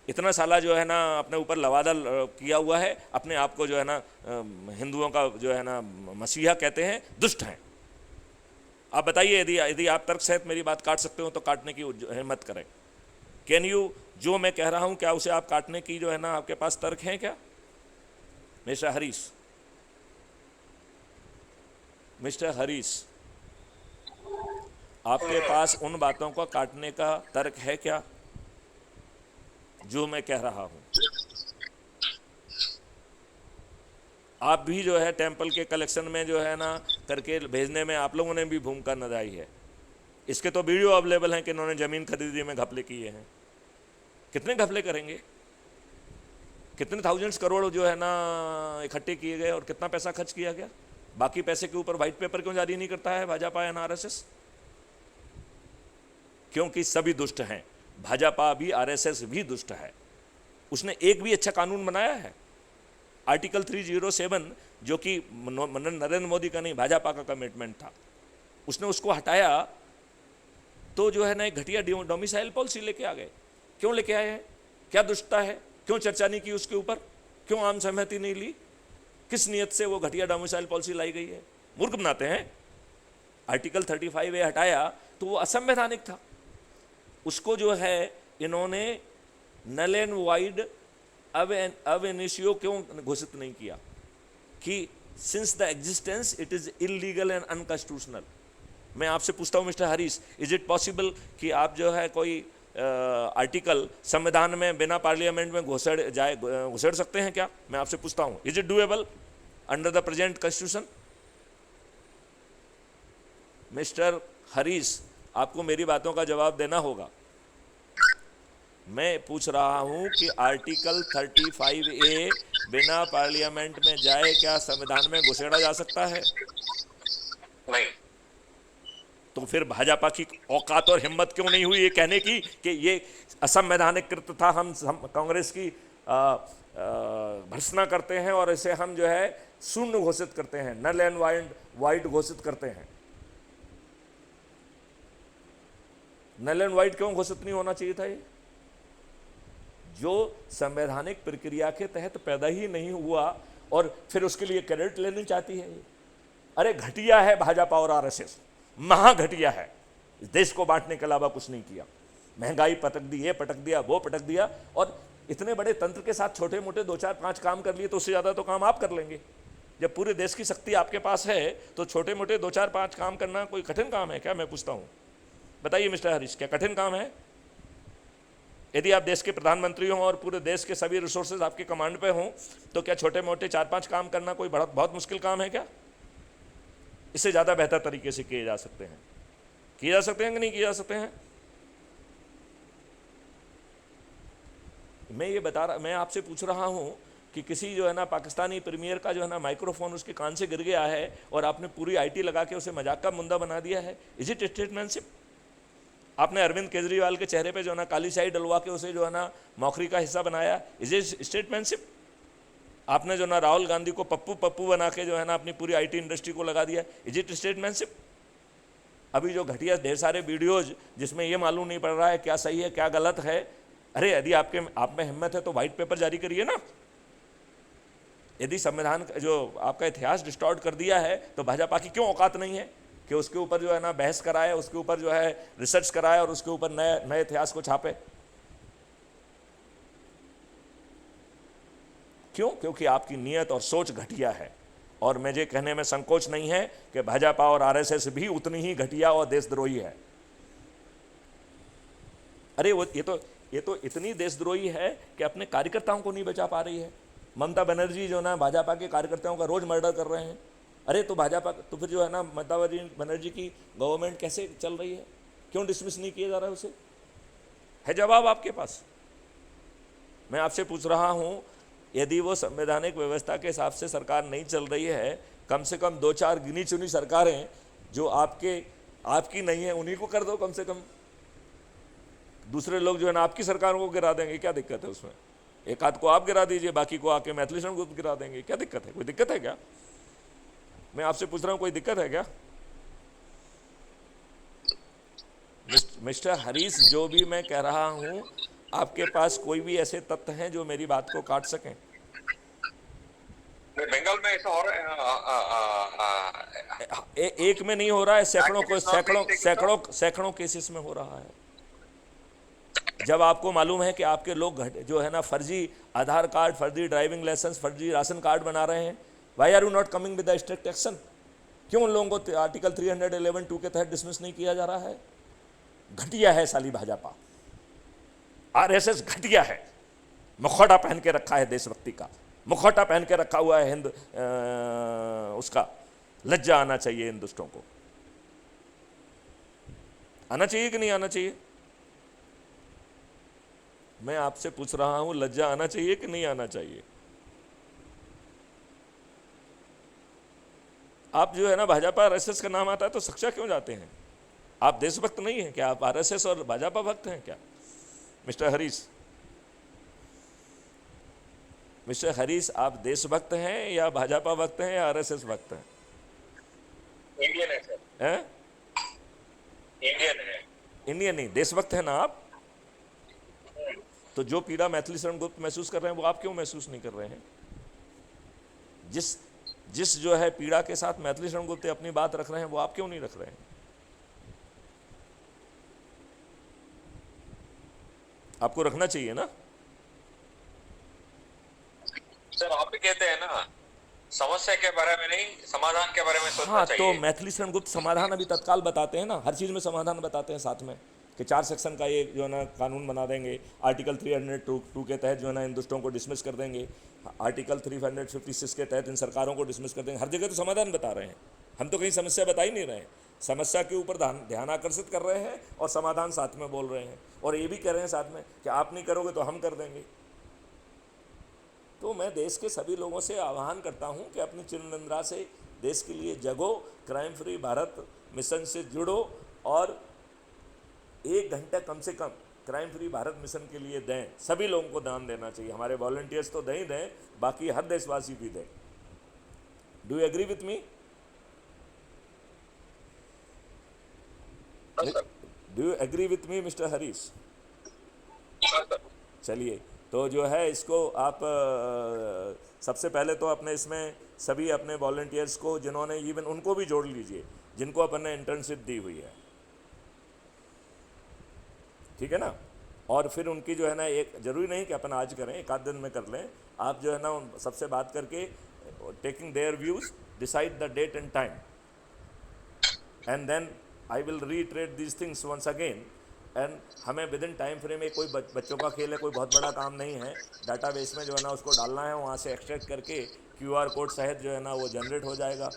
इतना साला जो है ना अपने ऊपर लवादा किया हुआ है, अपने आप को जो है ना हिंदुओं का जो है ना मसीहा कहते हैं, दुष्ट हैं। आप बताइए, यदि आप तर्क सहित मेरी बात काट सकते हो तो काटने की हिम्मत करें। कैन यू, जो मैं कह रहा हूं क्या उसे आप काटने की जो है ना आपके पास तर्क हैं क्या? मिस्टर हरीश, आपके पास उन बातों को काटने का तर्क है क्या जो मैं कह रहा हूं? आप भी जो है टेंपल के कलेक्शन में जो है ना करके भेजने में आप लोगों ने भी भूमिका निभाई है। इसके तो वीडियो अवेलेबल हैं कि इन्होंने ज़मीन खरीदी में घपले किए हैं। कितने घपले करेंगे? कितने थाउजेंड्स करोड़ जो है ना इकट्ठे किए गए और कितना पैसा खर्च किया गया? बाकी पैसे के ऊपर व्हाइट पेपर क्यों जारी नहीं करता है भाजपा या आरएसएस? क्योंकि सभी दुष्ट हैं, भाजपा भी, आरएसएस भी दुष्ट है। उसने एक भी अच्छा कानून बनाया है? आर्टिकल 307 जो कि नरेंद्र मोदी का नहीं भाजपा का कमिटमेंट था, उसने उसको हटाया तो जो है ना एक घटिया डोमिसाइल पॉलिसी लेके आ गए। क्यों लेके आए हैं? क्या दुष्टता है? क्यों चर्चा नहीं की उसके ऊपर? क्यों आम सहमति नहीं ली? किस नियत से वो घटिया डोमिसाइल पॉलिसी लाई गई है? मूर्ख बनाते हैं। आर्टिकल 35A हटाया तो वो असंवैधानिक था। उसको जो है इन्होंने नल एंड वाइड अब इनिशियो क्यों घोषित नहीं किया कि since the existence it is illegal and unconstitutional. मैं आपसे पूछता हूं mister Harish, is it possible कि आप जो है कोई आर्टिकल संविधान में बिना पार्लियामेंट में घुसेड़ सकते हैं क्या? मैं आपसे पूछता हूं, is it doable under the present constitution? Mister Harish, आपको मेरी बातों का जवाब देना होगा। मैं पूछ रहा हूं कि आर्टिकल 35A बिना पार्लियामेंट में जाए क्या संविधान में घुसेड़ा जा सकता है?
नहीं।
तो फिर भाजपा की औकात और हिम्मत क्यों नहीं हुई ये कहने की कि ये असंवैधानिक कृत्य था, हम कांग्रेस की भर्त्सना करते हैं और इसे हम जो है शून्य घोषित करते हैं, नल एंड वाइड घोषित करते हैं। नल एंड वाइड क्यों घोषित नहीं होना चाहिए था? ये जो संवैधानिक प्रक्रिया के तहत पैदा ही नहीं हुआ और फिर उसके लिए क्रेडिट लेनी चाहती है। अरे घटिया है भाजपा और आरएसएस, महा घटिया है। इस देश को बांटने के अलावा कुछ नहीं किया। महंगाई पटक दी, ये पटक दिया, वो पटक दिया, और इतने बड़े तंत्र के साथ छोटे मोटे 2 4 5 काम कर लिए तो उससे ज़्यादा तो काम आप कर लेंगे। जब पूरे देश की शक्ति आपके पास है तो छोटे मोटे 2 4 5 काम करना कोई कठिन काम है क्या? मैं पूछता हूँ, बताइए मिस्टर हरीश, क्या कठिन काम है? यदि आप देश के प्रधानमंत्री हों और पूरे देश के सभी रिसोर्सेज आपके कमांड पे हों तो क्या छोटे मोटे 4 5 काम करना कोई बहुत मुश्किल काम है क्या? इससे ज़्यादा बेहतर तरीके से किए जा सकते हैं। किए जा सकते हैं कि नहीं किए जा सकते हैं? मैं आपसे पूछ रहा हूं कि किसी जो है ना पाकिस्तानी प्रीमियर का जो है ना माइक्रोफोन उसके कान से गिर गया है और आपने पूरी आईटी लगा के उसे मजाक का मुद्दा बना दिया है। Is it statesmanship? आपने अरविंद केजरीवाल के चेहरे पे जो है ना काली शाही डलवा के उसे जो है ना मौखरी का हिस्सा बनाया। Is it statesmanship? आपने जो ना राहुल गांधी को पप्पू बना के जो है ना अपनी पूरी आईटी इंडस्ट्री को लगा दिया। Is it statesmanship? अभी जो घटिया ढेर सारे वीडियोज जिसमें ये मालूम नहीं पड़ रहा है क्या सही है क्या गलत है, अरे यदि आप में हिम्मत है तो व्हाइट पेपर जारी करिए ना। यदि संविधान जो आपका इतिहास डिस्टॉर्ट कर दिया है तो भाजपा की क्यों औकात नहीं है कि उसके ऊपर जो है ना बहस कराए, उसके ऊपर जो है रिसर्च कराए और उसके ऊपर नए इतिहास को छापे? क्यों? क्योंकि आपकी नीयत और सोच घटिया है। और मुझे कहने में संकोच नहीं है कि भाजपा और आरएसएस भी उतनी ही घटिया और देशद्रोही है। अरे वो ये तो इतनी देशद्रोही है कि अपने कार्यकर्ताओं को नहीं बचा पा रही है। ममता बनर्जी जो ना भाजपा के कार्यकर्ताओं का रोज मर्डर कर रहे हैं। अरे तो भाजपा तो फिर जो है ना ममता बनर्जी की गवर्नमेंट कैसे चल रही है? क्यों डिसमिस नहीं किया जा रहा है उसे? है जवाब आपके पास? मैं आपसे पूछ रहा हूं, यदि वो संवैधानिक व्यवस्था के हिसाब से सरकार नहीं चल रही है, कम से कम 2-4 गिनी चुनी सरकारें जो आपकी नहीं है उन्हीं को कर दो कम से कम। दूसरे लोग जो है ना आपकी सरकारों को गिरा देंगे, क्या दिक्कत है उसमें? एक आध को आप गिरा दीजिए, बाकी को आके मैथिलीशरण गुप्त गिरा देंगे, क्या दिक्कत है? कोई दिक्कत है क्या? मैं आपसे पूछ रहा हूं, कोई दिक्कत है क्या? मिस्टर हरीश, जो भी मैं कह रहा हूं, आपके पास कोई भी ऐसे तथ्य हैं जो मेरी बात को काट सकें?
बंगाल में ऐसा हो रहा है।
एक में नहीं हो रहा है,
सैकड़ों
सैकड़ों केसेस में हो रहा है। जब आपको मालूम है कि आपके लोग जो है ना फर्जी आधार कार्ड, फर्जी ड्राइविंग लाइसेंस, फर्जी राशन कार्ड बना रहे हैं, why are you not coming with the strict action? क्यों उन लोगों को आर्टिकल 311(2) के तहत डिसमिस नहीं किया जा रहा है? घटिया है साली भाजपा, आरएसएस घटिया है। मुखौटा पहन के रखा है देशभक्ति का, मुखौटा पहन के रखा हुआ है उसका। लज्जा आना चाहिए इन दुष्टों को। आना चाहिए कि नहीं आना चाहिए? मैं आपसे पूछ रहा हूं, लज्जा आना चाहिए कि नहीं आना चाहिए? आप जो है ना भाजपा आरएसएस का नाम आता है तो सक्चा क्यों जाते हैं? आप देशभक्त नहीं हैं क्या? आप आरएसएस और भाजपा भक्त हैं क्या? मिस्टर हरीश, आप देशभक्त हैं या भाजपा भक्त हैं या आरएसएस भक्त हैं?
इंडियन है सर।
हैं?
इंडियन है।
इंडियन नहीं, देशभक्त है ना आप? तो जो पीड़ा मैथिलीशरण गुप्त महसूस कर रहे हैं वो आप क्यों महसूस नहीं कर रहे हैं? जिस जो है पीड़ा के साथ मैथिलीशरण गुप्त अपनी बात रख रहे हैं वो आप क्यों नहीं रख रहे हैं? आपको रखना चाहिए ना
सर। आप भी कहते हैं ना, समस्या के बारे में नहीं, समाधान के बारे में सोचना
हाँ,
चाहिए।
तो मैथिलीशरण गुप्त समाधान अभी तत्काल बताते हैं ना, हर चीज़ में समाधान बताते हैं साथ में, कि 4 सेक्शन का ये जो है ना कानून बना देंगे, आर्टिकल 302 के तहत जो है ना इन दुष्टों को डिसमिस कर देंगे, आर्टिकल 356 के तहत इन सरकारों को डिसमिस कर देंगे। हर जगह तो समाधान बता रहे हैं, हम तो कहीं समस्या बता ही नहीं रहे हैं। समस्या के ऊपर ध्यान आकर्षित कर रहे हैं और समाधान साथ में बोल रहे हैं, और ये भी कह रहे हैं साथ में कि आप नहीं करोगे तो हम कर देंगे। तो मैं देश के सभी लोगों से आह्वान करता हूं कि अपनी चिरनिंद्रा से देश के लिए जगो, क्राइम फ्री भारत मिशन से जुड़ो, और 1 घंटा कम से कम क्राइम फ्री भारत मिशन के लिए दें। सभी लोगों को दान देना चाहिए। हमारे वॉलंटियर्स तो दें ही दें, बाकी हर देशवासी भी दें। Do you agree with me? Do you agree with me mister Harish? चलिए, तो जो है इसको आप सबसे पहले तो अपने इसमें सभी अपने वॉलंटियर्स को, जिन्होंने इवन उनको भी जोड़ लीजिए जिनको अपन ने इंटर्नशिप दी हुई है, ठीक है ना। और फिर उनकी जो है ना, एक ज़रूरी नहीं कि अपन आज करें, एक आध दिन में कर लें। आप जो है ना उन सबसे बात करके, taking their views, decide the date and time, and then I will retreat these things once again. And हमें विद इन टाइम फ्रेम में, कोई बच्चों का खेल है, कोई बहुत बड़ा काम नहीं है, डाटाबेस में जो है ना उसको डालना है, वहाँ से एक्सट्रैक्ट करके QR कोड सहित जो है ना वो जनरेट हो जाएगा।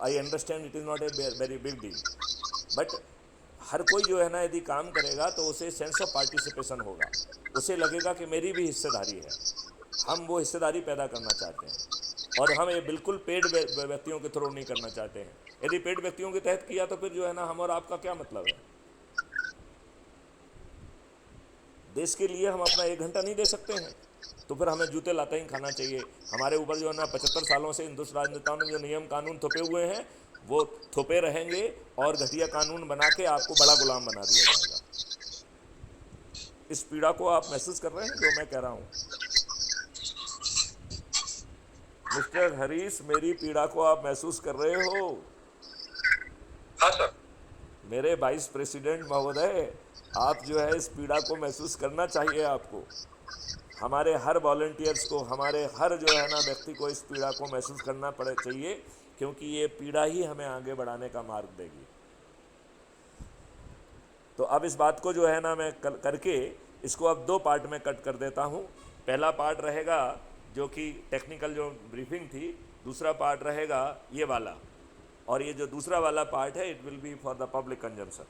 I understand it is not a very big deal, but हर कोई जो है ना यदि काम करेगा तो उसे सेंस ऑफ पार्टिसिपेशन होगा, उसे लगेगा कि मेरी भी हिस्सेदारी है। हम वो हिस्सेदारी पैदा करना चाहते हैं, और हम ये बिल्कुल पेड व्यक्तियों के थ्रू नहीं करना चाहते हैं। यदि पेड व्यक्तियों के तहत किया तो फिर जो है ना हम और आपका क्या मतलब है? देश के लिए हम अपना 1 घंटा नहीं दे सकते हैं तो फिर हमें जूते लाते ही खाना चाहिए। हमारे ऊपर जो है ना 75 सालों से हिंदुस्तान राजनेताओं ने जो नियम कानून थोपे हुए हैं वो थोपे रहेंगे, और घटिया कानून बना के आपको बड़ा गुलाम बना दिया जाएगा। इस पीड़ा को आप महसूस कर रहे हैं जो मैं कह रहा हूँ? मिस्टर हरीश, मेरी पीड़ा को आप महसूस कर रहे हो?
हाँ सर।
मेरे वाइस प्रेसिडेंट महोदय, आप जो है इस पीड़ा को महसूस करना चाहिए आपको। हमारे हर वॉलंटियर्स को, हमारे हर जो है ना व्यक्ति को इस पीड़ा को महसूस करना पड़े चाहिए, क्योंकि ये पीड़ा ही हमें आगे बढ़ाने का मार्ग देगी। तो अब इस बात को जो है ना मैं करके इसको अब 2 पार्ट में कट कर देता हूँ। पहला पार्ट रहेगा जो कि टेक्निकल जो ब्रीफिंग थी, दूसरा पार्ट रहेगा ये वाला, और ये जो दूसरा वाला पार्ट है it will B for the public consumption.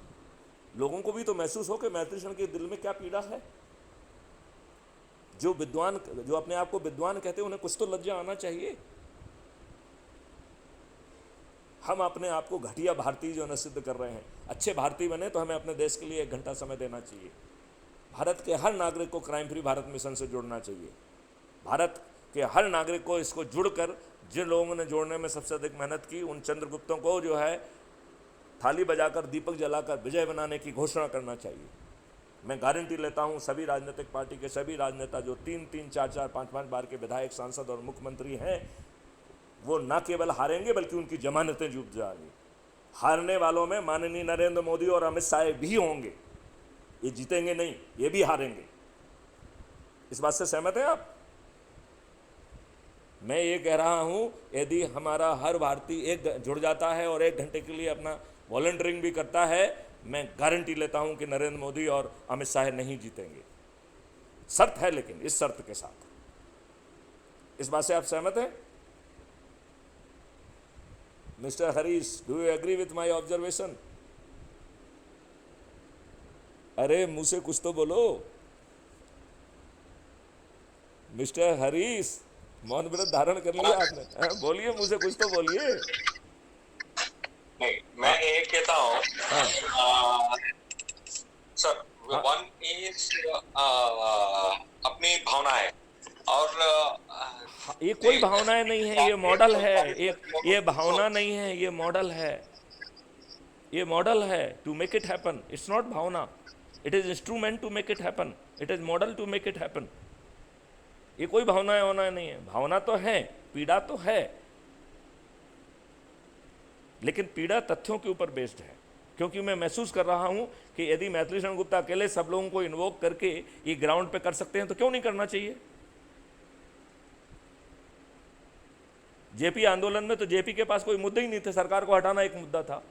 लोगों को भी तो महसूस हो कि मैथिली शरण के दिल में क्या पीड़ा है। जो विद्वान, जो अपने आप को विद्वान कहते हैं, उन्हें कुछ तो लज्जा आना चाहिए। हम अपने आप को घटिया भारतीय जो है सिद्ध कर रहे हैं। अच्छे भारतीय बने तो हमें अपने देश के लिए 1 घंटा समय देना चाहिए। भारत के हर नागरिक को क्राइम फ्री भारत मिशन से जुड़ना चाहिए। भारत के हर नागरिक को इसको जुड़कर, जिन लोगों ने जोड़ने में सबसे अधिक मेहनत की, उन चंद्रगुप्तों को जो है थाली बजाकर, दीपक जलाकर विजय बनाने की घोषणा करना चाहिए। मैं गारंटी लेता हूं सभी राजनीतिक पार्टी के सभी राजनेता जो 3-3, 4-4, 5-5 बार के विधायक, सांसद और मुख्यमंत्री हैं, वो न केवल हारेंगे बल्कि उनकी जमानतें जुट जाएंगी। हारने वालों में माननीय नरेंद्र मोदी और अमित शाह भी होंगे। ये जीतेंगे नहीं, ये भी हारेंगे। इस बात से सहमत हैं आप? मैं ये कह रहा हूं, यदि हमारा हर भारतीय एक जुड़ जाता है और 1 घंटे के लिए अपना वॉलंटियरिंग भी करता है, मैं गारंटी लेता हूं कि नरेंद्र मोदी और अमित शाह नहीं जीतेंगे। शर्त है, लेकिन इस शर्त के साथ। इस बात से आप सहमत हैं? Mister Harish, do you agree with my observation? अरे मुंह से कुछ तो बोलो। मिस्टर हरीश, मौन व्रत धारण कर लिया आपने? बोलिए, मुंह से कुछ तो बोलिए।
नहीं, मैं ये कहता हूँ सर, वन इज अपनी भावनाएं, और
ये कोई भावनाएं नहीं है, ये मॉडल है। ये भावना नहीं है, ये मॉडल है। ये मॉडल है to make it happen. It's not भावना, it is instrument to make it happen, it is model to make it happen. ये कोई भावनाएं होना नहीं है। भावना तो है, पीड़ा तो है, लेकिन पीड़ा तथ्यों के ऊपर बेस्ड है। क्योंकि मैं महसूस कर रहा हूं कि यदि मैथिली शरण गुप्ता अकेले सब लोगों को इन्वोक करके ये ग्राउंड पे कर सकते हैं, तो क्यों नहीं करना चाहिए? जेपी आंदोलन में तो जेपी के पास कोई मुद्दे ही नहीं थे, सरकार को हटाना एक मुद्दा था।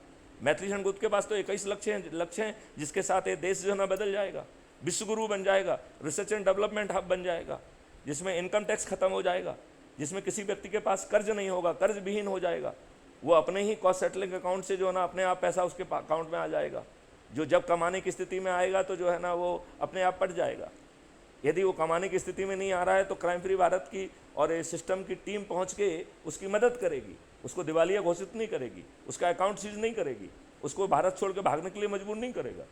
मैथिली शरण गुप्ता के पास तो 21 लक्ष्य हैं जिसके साथ ये देश जो है ना बदल जाएगा, विश्वगुरु बन जाएगा, रिसर्च एंड डेवलपमेंट हब बन जाएगा, जिसमें इनकम टैक्स खत्म हो जाएगा, जिसमें किसी व्यक्ति के पास कर्ज नहीं होगा, कर्ज विहीन हो जाएगा। वो अपने ही कॉस्ट सेटलिंग अकाउंट से जो है ना अपने आप पैसा उसके अकाउंट में आ जाएगा। जो जब कमाने की स्थिति में आएगा तो जो है ना वो अपने आप पट जाएगा। यदि वो कमाने की स्थिति में नहीं आ रहा है तो क्राइम फ्री भारत की और ये सिस्टम की टीम पहुंच के उसकी मदद करेगी, उसको दिवालिया घोषित नहीं करेगी, उसका अकाउंट सीज नहीं करेगी, उसको भारत छोड़ के भागने के लिए मजबूर नहीं करेगा।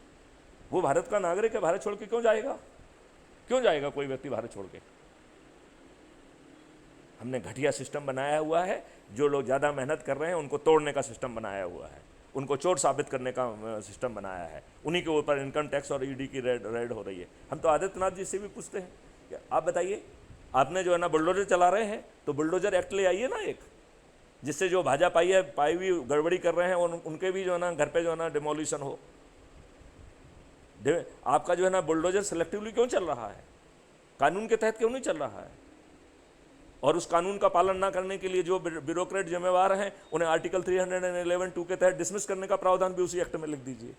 वो भारत का नागरिक है, भारत छोड़ के क्यों जाएगा? क्यों जाएगा कोई व्यक्ति भारत छोड़ के? हमने घटिया सिस्टम बनाया हुआ है। जो लोग ज़्यादा मेहनत कर रहे हैं उनको तोड़ने का सिस्टम बनाया हुआ है, उनको चोर साबित करने का सिस्टम बनाया है। उन्हीं के ऊपर इनकम टैक्स और ईडी की रेड हो रही है। हम तो आदित्यनाथ जी से भी पूछते हैं कि आप बताइए, आपने जो है ना बुलडोजर चला रहे हैं, तो बुलडोजर एक्ट ले आइए ना एक, जिससे जो भाजपा पाई हुई गड़बड़ी कर रहे हैं उनके भी जो है ना घर पे जो है ना डिमोलिशन हो। आपका जो है ना बुलडोजर सेलेक्टिवली क्यों चल रहा है? कानून के तहत क्यों नहीं चल रहा है? और उस कानून का पालन ना करने के लिए जो ब्यूरोक्रेट जिम्मेवार हैं उन्हें आर्टिकल 311(2) के तहत डिसमिस करने का प्रावधान भी उसी एक्ट में लिख दीजिए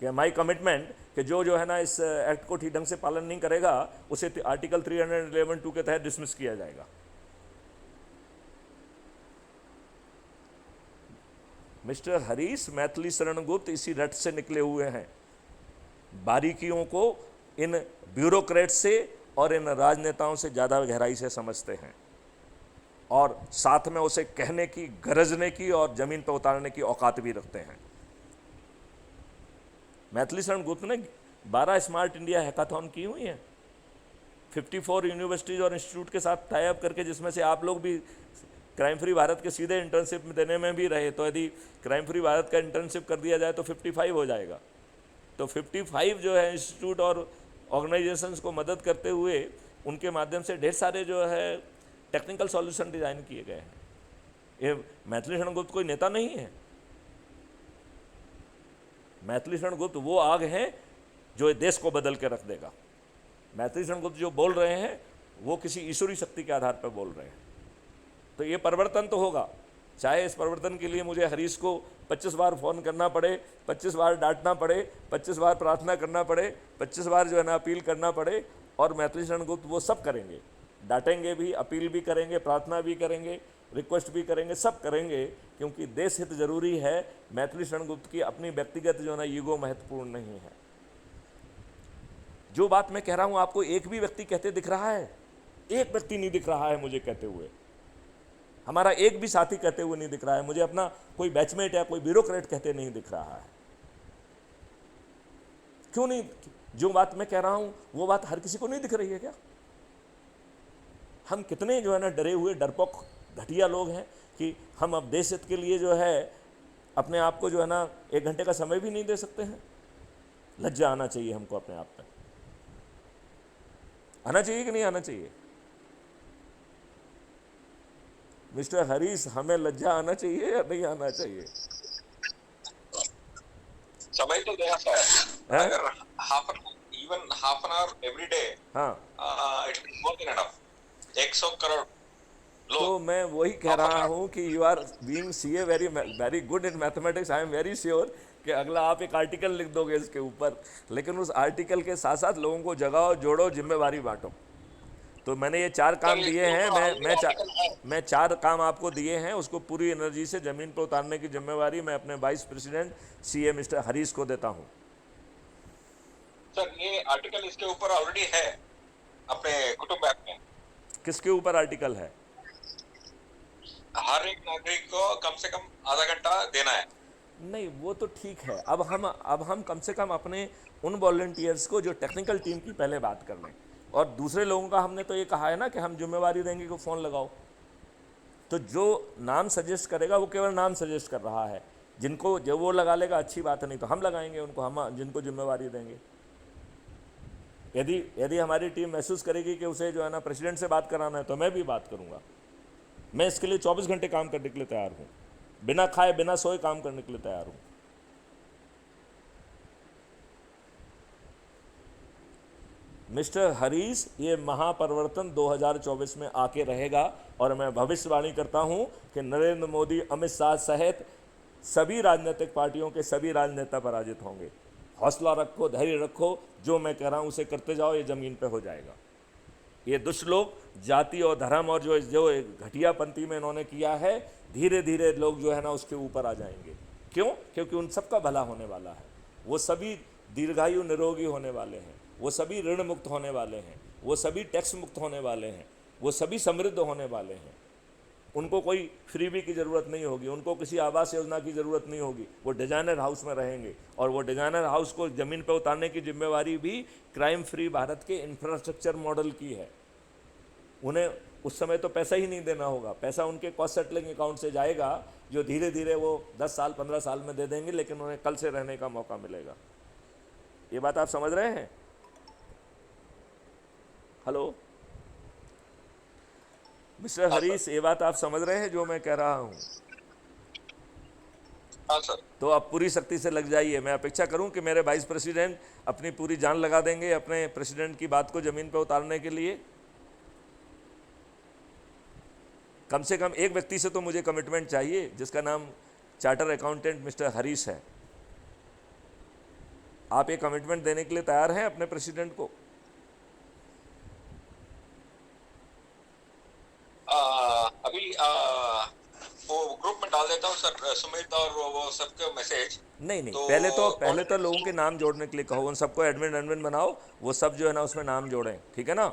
कि माई कमिटमेंट कि जो है ना इस एक्ट को ठीक ढंग से पालन नहीं करेगा उसे आर्टिकल 311(2) के तहत डिसमिस किया जाएगा। मिस्टर हरीश, मैथिली शरण गुप्ता इसी रट से निकले हुए हैं। बारीकियों को इन ब्यूरोक्रेट से और इन राजनेताओं से ज़्यादा गहराई से समझते हैं, और साथ में उसे कहने की, गरजने की और ज़मीन पर उतारने की औकात भी रखते हैं। मैथिली शरण गुप्ता ने 12 स्मार्ट इंडिया हैकाथॉन की हुई हैं, 54 यूनिवर्सिटीज़ और इंस्टीट्यूट के साथ टाई अप करके, जिसमें से आप लोग भी क्राइम फ्री भारत के सीधे इंटर्नशिप देने में भी रहे। तो यदि क्राइम फ्री भारत का इंटर्नशिप कर दिया जाए तो 55 हो जाएगा। तो 55 जो है इंस्टीट्यूट और ऑर्गेनाइजेशंस को मदद करते हुए उनके माध्यम से ढेर सारे जो है टेक्निकल सॉल्यूशन डिज़ाइन किए गए हैं। ये मैथिली शरण गुप्ता कोई नेता नहीं है। मैथिली शरण गुप्ता वो आग है जो देश को बदल के रख देगा। मैथिली शरण गुप्त जो बोल रहे हैं वो किसी ईश्वरी शक्ति के आधार पर बोल रहे हैं। तो ये परिवर्तन तो होगा, चाहे इस परिवर्तन के लिए मुझे हरीश को 25 बार फ़ोन करना पड़े, 25 बार डांटना पड़े, 25 बार प्रार्थना करना पड़े, 25 बार जो है ना अपील करना पड़े, और मैथिली शरण गुप्त वो सब करेंगे, डांटेंगे भी, अपील भी करेंगे, प्रार्थना भी करेंगे, रिक्वेस्ट भी करेंगे, सब करेंगे, क्योंकि देश हित जरूरी है। मैथिली शरण गुप्त की अपनी व्यक्तिगत जो है ना ईगो महत्वपूर्ण नहीं है। जो बात मैं कह रहा हूं आपको एक भी व्यक्ति कहते दिख रहा है? एक व्यक्ति नहीं दिख रहा है मुझे कहते हुए, हमारा एक भी साथी कहते हुए नहीं दिख रहा है मुझे, अपना कोई बैचमेट या कोई ब्यूरोक्रेट कहते नहीं दिख रहा है। क्यों नहीं? जो बात मैं कह रहा हूं वो बात हर किसी को नहीं दिख रही है क्या? हम कितने जो है ना डरे हुए, डरपोक, घटिया लोग हैं कि हम अब देश हित के लिए जो है अपने आप को जो है ना 1 घंटे का समय भी नहीं दे सकते हैं। लज्जा आना चाहिए हमको अपने आप पे। आना चाहिए कि नहीं आना चाहिए? मिस्टर हरीश, हमें लज्जा आना चाहिए या नहीं आना चाहिए?
समय तो देना सर,
हैं?
अगर half an hour every day,
हाँ,
it is more than enough. 100 crore लोग।
तो मैं वही कह रहा हूँ कि you are being CA very very good in mathematics. I am very sure कि अगला आप एक आर्टिकल लिख दोगे इसके ऊपर, लेकिन उस आर्टिकल के साथ साथ लोगों को जगाओ, जोड़ो, जिम्मेवारी बांटो। तो मैंने ये 4 काम दिए हैं, मैं 4 काम आपको दिए हैं, उसको पूरी एनर्जी से ज़मीन पर उतारने की जिम्मेवारी मैं अपने vice president CA mister Harish को देता हूँ।
सर ये आर्टिकल इसके ऊपर ऑलरेडी है अपने कुटुंब ऐप में।
किसके ऊपर आर्टिकल है?
हर एक नागरिक को कम से कम आधा घंटा देना है।
नहीं, वो तो ठीक है। अब हम कम से कम अपने उन वॉलंटियर्स को जो टेक्निकल टीम की पहले बात कर लें, और दूसरे लोगों का हमने तो ये कहा है ना कि हम जिम्मेवारी देंगे कि फ़ोन लगाओ। तो जो नाम सजेस्ट करेगा वो केवल नाम सजेस्ट कर रहा है, जिनको जो वो लगा लेगा अच्छी बात है, नहीं तो हम लगाएंगे उनको, हम जिनको जिम्मेवारी देंगे। यदि हमारी टीम महसूस करेगी कि उसे जो है ना प्रेसिडेंट से बात कराना है तो मैं भी बात करूँगा। मैं इसके लिए 24 घंटे काम करने के लिए तैयार हूँ, बिना खाए बिना सोए काम करने के लिए तैयार हूँ। मिस्टर हरीश, ये महापरिवर्तन 2024 में आके रहेगा, और मैं भविष्यवाणी करता हूं कि नरेंद्र मोदी, अमित शाह सहित सभी राजनीतिक पार्टियों के सभी राजनेता पराजित होंगे। हौसला रखो, धैर्य रखो, जो मैं कह रहा हूं उसे करते जाओ, ये ज़मीन पे हो जाएगा। ये दुष्ट लोग जाति और धर्म और जो घटियापंथी में इन्होंने किया है, धीरे धीरे लोग जो है ना उसके ऊपर आ जाएंगे। क्यों? क्योंकि उन सबका भला होने वाला है। वो सभी दीर्घायु निरोगी होने वाले हैं, वो सभी ऋण मुक्त होने वाले हैं, वो सभी टैक्स मुक्त होने वाले हैं, वो सभी समृद्ध होने वाले हैं। उनको कोई फ्रीबी की ज़रूरत नहीं होगी, उनको किसी आवास योजना की ज़रूरत नहीं होगी। वो डिज़ाइनर हाउस में रहेंगे, और वो डिज़ाइनर हाउस को ज़मीन पर उतारने की जिम्मेवारी भी क्राइम फ्री भारत के इंफ्रास्ट्रक्चर मॉडल की है। उन्हें उस समय तो पैसा ही नहीं देना होगा, पैसा उनके कॉस्ट सेटलिंग अकाउंट से जाएगा, जो धीरे धीरे वो 10 साल 15 साल में दे देंगे, लेकिन उन्हें कल से रहने का मौका मिलेगा। ये बात आप समझ रहे हैं? हेलो मिस्टर हरीश, ये बात आप समझ रहे हैं जो मैं कह रहा हूँ?
हाँ सर।
तो आप पूरी शक्ति से लग जाइए। मैं अपेक्षा करूं कि मेरे वाइस प्रेसिडेंट अपनी पूरी जान लगा देंगे अपने प्रेसिडेंट की बात को ज़मीन पर उतारने के लिए। कम से कम एक व्यक्ति से तो मुझे कमिटमेंट चाहिए, जिसका नाम चार्टर अकाउंटेंट मिस्टर हरीश है। आप ये कमिटमेंट देने के लिए तैयार हैं अपने प्रेसिडेंट को?
अभी वो ग्रुप में डाल देता हूँ सर, सुमित और वो सबके मैसेज।
नहीं,
तो
पहले तो लोगों के नाम जोड़ने के लिए कहो, उन सबको एडमिन बनाओ, वो सब जो है ना उसमें नाम जोड़ें, ठीक है ना?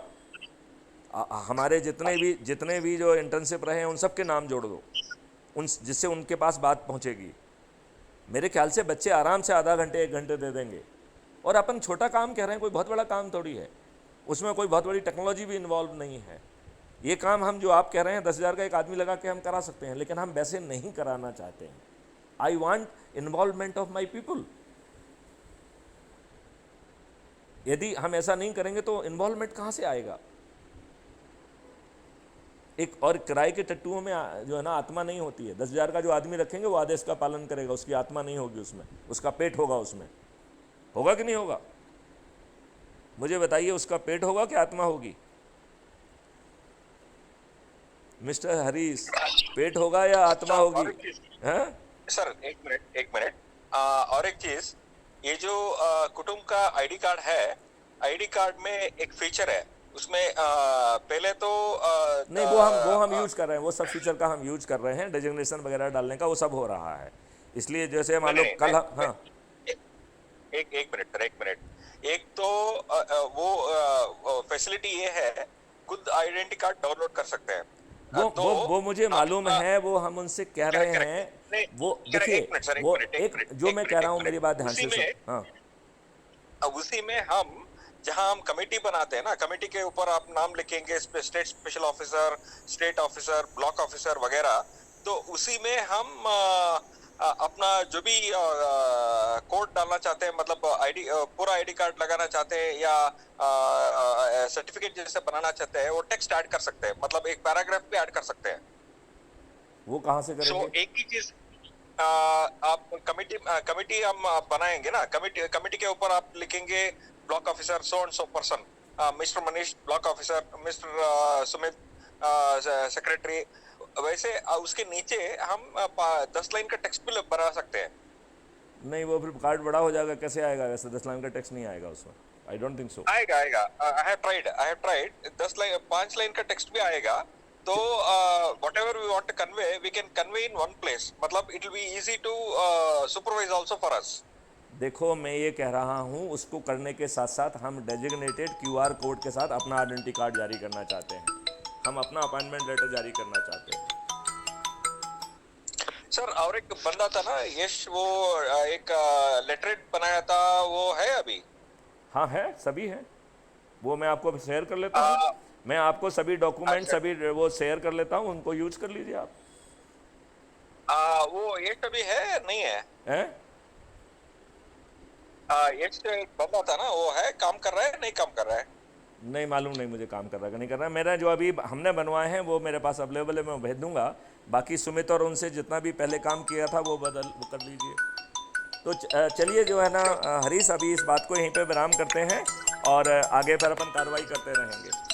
हमारे जितने भी जो इंटर्नशिप रहे हैं उन सब के नाम जोड़ दो, जिससे उनके पास बात पहुंचेगी। मेरे ख्याल से बच्चे आराम से आधा घंटे 1 घंटे दे देंगे। और अपन छोटा काम कह रहे हैं, कोई बहुत बड़ा काम थोड़ी है, उसमें कोई बहुत बड़ी टेक्नोलॉजी भी इन्वॉल्व नहीं है। ये काम हम जो आप कह रहे हैं 10,000 का एक आदमी लगा के हम करा सकते हैं, लेकिन हम वैसे नहीं कराना चाहते हैं। I want involvement of my people. यदि हम ऐसा नहीं करेंगे तो इन्वॉल्वमेंट कहाँ से आएगा? एक और किराए के टट्टुओं में जो है ना आत्मा नहीं होती है। 10,000 का जो आदमी रखेंगे वो आदेश का पालन करेगा, उसकी आत्मा नहीं होगी उसमें, उसका पेट होगा उसमें। होगा कि नहीं होगा? मुझे बताइए उसका पेट होगा कि आत्मा होगी? मिस्टर हरीश, पेट होगा या आत्मा
सर और
होगी?
एक चीज,
हैं?
सर एक मिनट और एक चीज, ये जो कुटुंब का आईडी कार्ड है, आईडी कार्ड में एक फीचर है उसमें पहले तो
नहीं, वो हम यूज कर रहे हैं, वो सब फीचर का हम यूज कर रहे हैं, डेजिग्नेशन वगैरह डालने का वो सब हो रहा है। इसलिए जैसे
नहीं
मान लो
नहीं
कल
मैं
हाँ,
एक मिनट सर, एक मिनट। एक तो वो फैसिलिटी ये है, खुद आइडेंटिटी कार्ड डाउनलोड कर सकते हैं।
वो मुझे
आप
मालूम है, वो हम उनसे कह रहे
करेक्ट करेक्ट
हैं।
नहीं,
वो
करेक्ट,
देखिए,
एक मिनट सर, एक
वो
मिनट,
एक जो मैं कह रहा
एक
हूँ,
मिनट।
मेरी बात ध्यान से सुन। हाँ,
उसी में हम, जहां हम कमेटी बनाते हैं ना, कमेटी के ऊपर आप नाम लिखेंगे, state special officer, state officer, block officer वगैरह, तो उसी में हम अपना जो भी कोड डालना चाहते हैं, मतलब आईडी, पूरा आईडी कार्ड लगाना चाहते हैं या सर्टिफिकेट जैसे बनाना चाहते हैं, वो टेक्स्ट ऐड कर सकते हैं, मतलब एक पैराग्राफ भी ऐड कर सकते हैं।
वो कहाँ से
सो
करेंगे?
एक ही चीज, आप कमिटी हम बनाएंगे ना, कमिटी कमिटी के ऊपर आप लिखेंगे block officer so and so person, mister Manish block officer, mister Sumit secretary, वैसे उसके नीचे हम 10 लाइन का टेक्स्ट भी बना सकते हैं।
नहीं, वो फिर कार्ड बड़ा हो जाएगा, कैसे आएगा? वैसे 10 लाइन का टेक्स्ट नहीं आएगा उसमें, आई डोंट थिंक सो।
आएगा आएगा, I have tried 10 line, 5 line का टेक्स्ट भी आएगा। तो whatever we want to convey, we can convey in one place, मतलब it will be easy to supervise also for us.
देखो, मैं ये कह रहा हूँ, उसको करने के साथ साथ हम डेजिग्नेटेड क्यूआर कोड के साथ अपना आइडेंटिटी कार्ड जारी करना चाहते हैं, हम अपना अपॉइंटमेंट लेटर जारी करना चाहते हैं।
सर और एक बंदा था ना यश, वो एक लेटरेट बनाया था, वो है अभी?
हाँ है, सभी हैं, वो मैं आपको शेयर कर लेता हूँ।
आ,
मैं आपको सभी डॉक्यूमेंट
अच्छा,
सभी वो शेयर कर लेता हूँ, उनको यूज कर लीजिए आप।
वो यश अभी है नहीं है?
हैं?
यश जो एक बंदा था ना, वो है, काम कर रहा है नहीं काम कर रहा है?
नहीं मालूम, नहीं मुझे काम कर रहा है कि नहीं कर रहा है। मेरा जो अभी हमने बनवाए हैं वो मेरे पास अवेलेबल है, मैं भेज दूंगा। बाकी सुमित और उनसे जितना भी पहले काम किया था वो वो कर लीजिए। तो चलिए जो है ना हरीश, अभी इस बात को यहीं पे विराम करते हैं और आगे फिर अपन कार्रवाई करते रहेंगे।